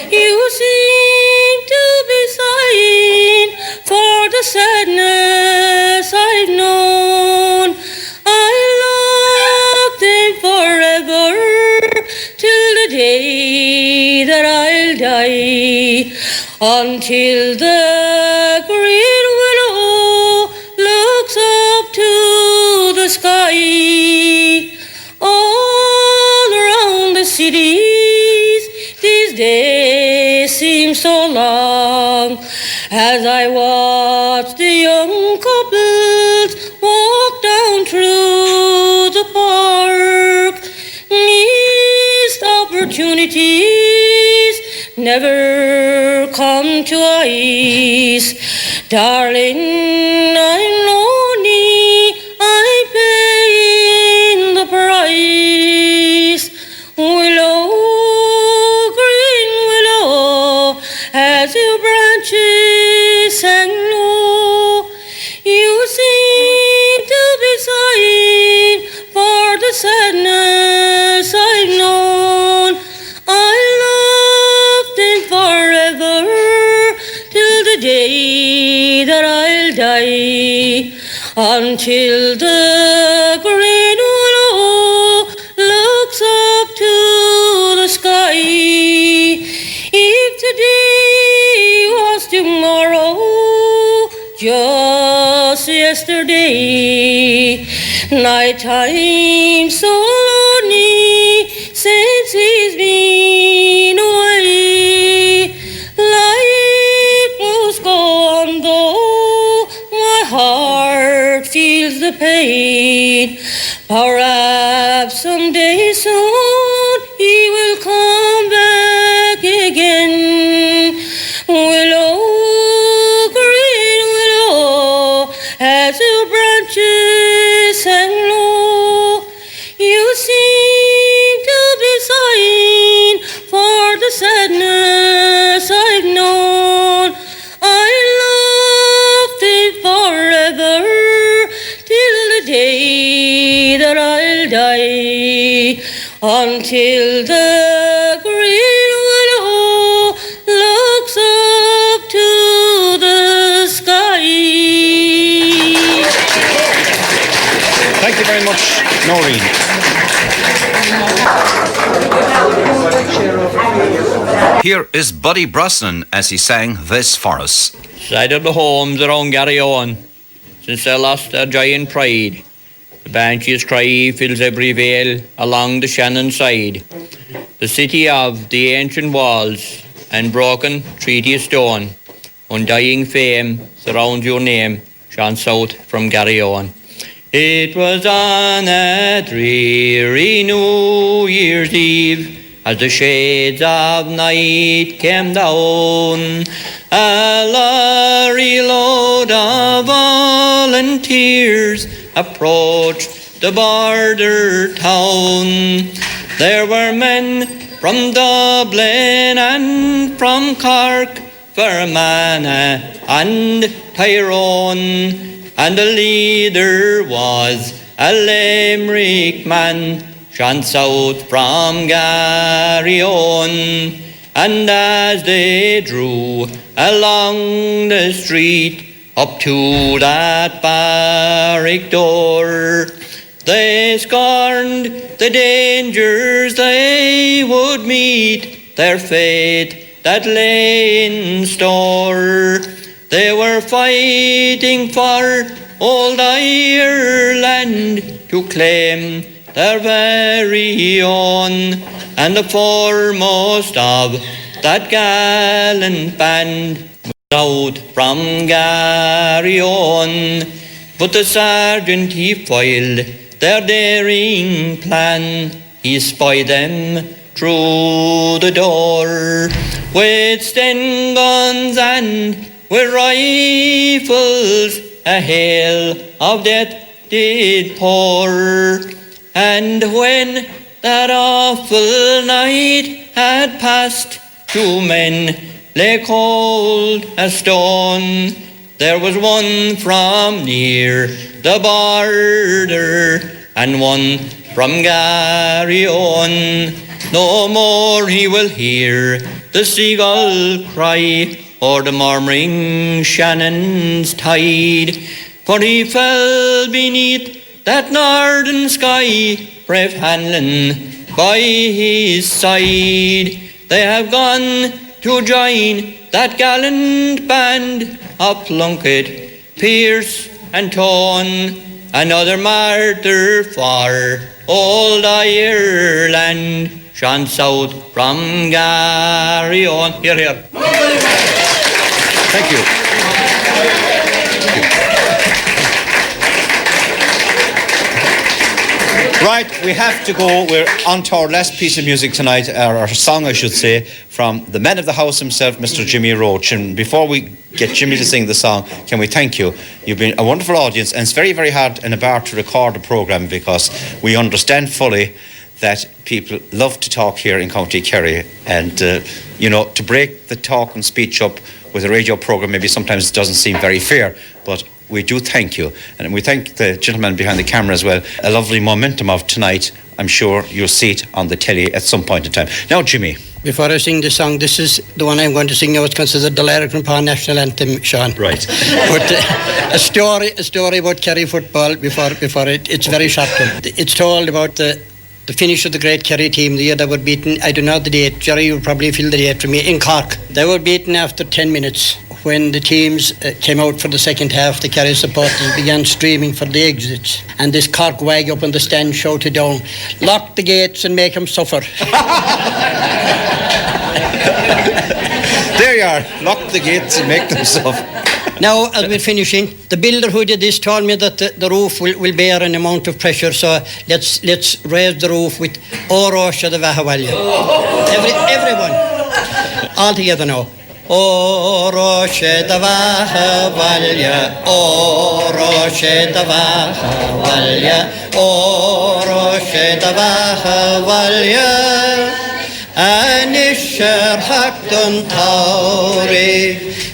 you seem to be sighing for the sadness I've known. I love them forever till the day that I'll die, until the green willow looks up to the sky. All around the cities these days seem so long, as I watch the young couples walk down through the park. Missed opportunities never come to eyes. Darling, I'm lonely, I'm paying the price. Willow, green willow, as your branches hang low, you seem to be sighing for the sadness I've known. I love until the green willow looks up to the sky. If today was tomorrow, just yesterday, night time so lonely since he's been away. Life must go on though my heart feels the pain. Perhaps someday soon he will come back again. Willow, green willow, as your branches hang low, you seem to be sighing for the sadness I've known. I loved it forever till the day that I'll die, until the green willow looks up to the sky. Thank you very much, Noreen. Here is Buddy Brosnan as he sang this for us. Side of the homes around Garryowen, since they lost their giant pride, the banshees' cry fills every vale along the Shannon side. The city of the ancient walls and broken treaty of stone, undying fame surrounds your name, shone south from Garryowen. It was on a dreary New Year's Eve, as the shades of night came down, a lorry load of volunteers approached the border town. There were men from Dublin and from Cork, Fermanagh and Tyrone, and the leader was a Limerick man, shone south from Garryowen. And as they drew along the street up to that barrack door, they scorned the dangers they would meet, their fate that lay in store. They were fighting for old Ireland to claim their very own, and the foremost of that gallant band was out from Garryowen. But the sergeant he foiled their daring plan, he spied them through the door with Sten guns and with rifles. A hail of death did pour, and when that awful night had passed, 2 men lay cold as stone. There was one from near the border and one from Garryowen. No more he will hear the seagull cry or the murmuring Shannon's tide, for he fell beneath that northern sky, brave Hanlon by his side. They have gone to join that gallant band of Plunkett, Pearce and Tone, another martyr for old Ireland, shone south from Garryowen. Here, here. Thank you. Right, we have to go. We're on to our last piece of music tonight, or song I should say, from the man of the house himself, Mr. Jimmy Roach. And before we get Jimmy to sing the song, can we thank you? You've been a wonderful audience, and it's very, very hard in a bar to record a programme because we understand fully that people love to talk here in County Kerry, and you know, to break the talk and speech up with a radio programme maybe sometimes doesn't seem very fair, but we do thank you, and we thank the gentleman behind the camera as well. A lovely momentum of tonight. I'm sure you'll see it on the telly at some point in time. Now, Jimmy. Before I sing the song, this is the one I'm going to sing now. It's considered the Lyreacrompane National Anthem, Sean. Right. But a story about Kerry football before it's very short. It's told about the finish of the great Kerry team, the year they were beaten. I don't know the date. Jerry will probably fill the date for me. In Cork. They were beaten after 10 minutes. When the teams came out for the second half, the Kerry supporters began streaming for the exits. And this Cork wag up on the stand shouted down, "Lock the gates and make them suffer." There you are. Lock the gates and make them suffer. Now, as we're finishing, the builder who did this told me that the roof will bear an amount of pressure, so let's raise the roof with O Rocha the Vahavalya. Everyone. All together now. O Rocha the Vahavalya, O Rocha the Vahavalya, O Rocha the Vahavalya. Anisher Hakton Tauri,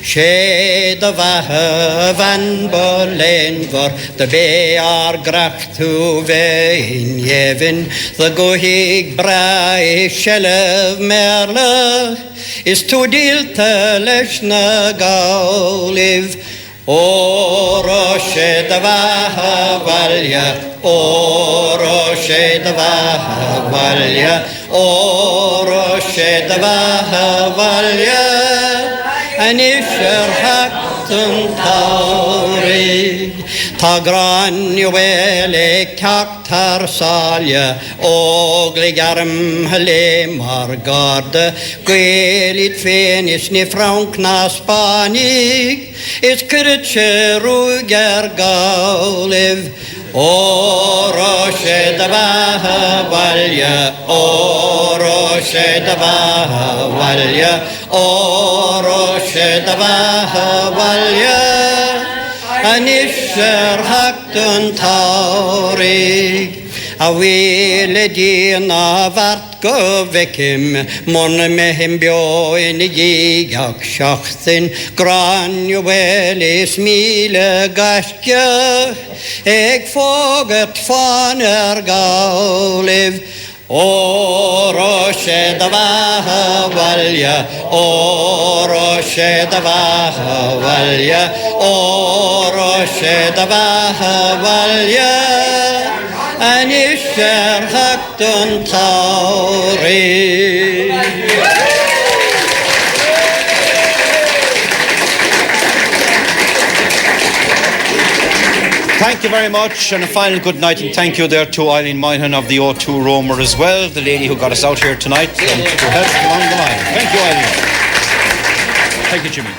She the Vaha Van Bolenvor, the Bear Grach to Vein Yevin, the Gohig Brai Shelev Merle, is to deal Teleshna Gauliv. O Roche the Vahavalya, O Roche the Vahavalya, O Roche the Vahavalya, Anisher Hakton Tauri, Tagran Yuele Kaktar Salya, Ogligarm Hale Margarde, Gwelit Fenis ni Frankna Spanik, is Kurtje Ruger Gauliv, O Roche the Vahavalya, O Roche the Vahavalya, O Roche the Vahavalya, Anisher Hakton Tauri, a wile dina vart go vekim, mon mehem bio in gigak schachten, gran juwele smile gaskja, eg fogert faner gauliv, O Roche the Vahavalya, O Roche the Vahavalya, O Roche the Vahavalya, Anisher Hakton Tauri. Thank you very much, and a final good night, and thank you there to Eileen Moynihan of the O2 Roamer as well, the lady who got us out here tonight and who helped along the line. Thank you, Eileen. Thank you, Jimmy.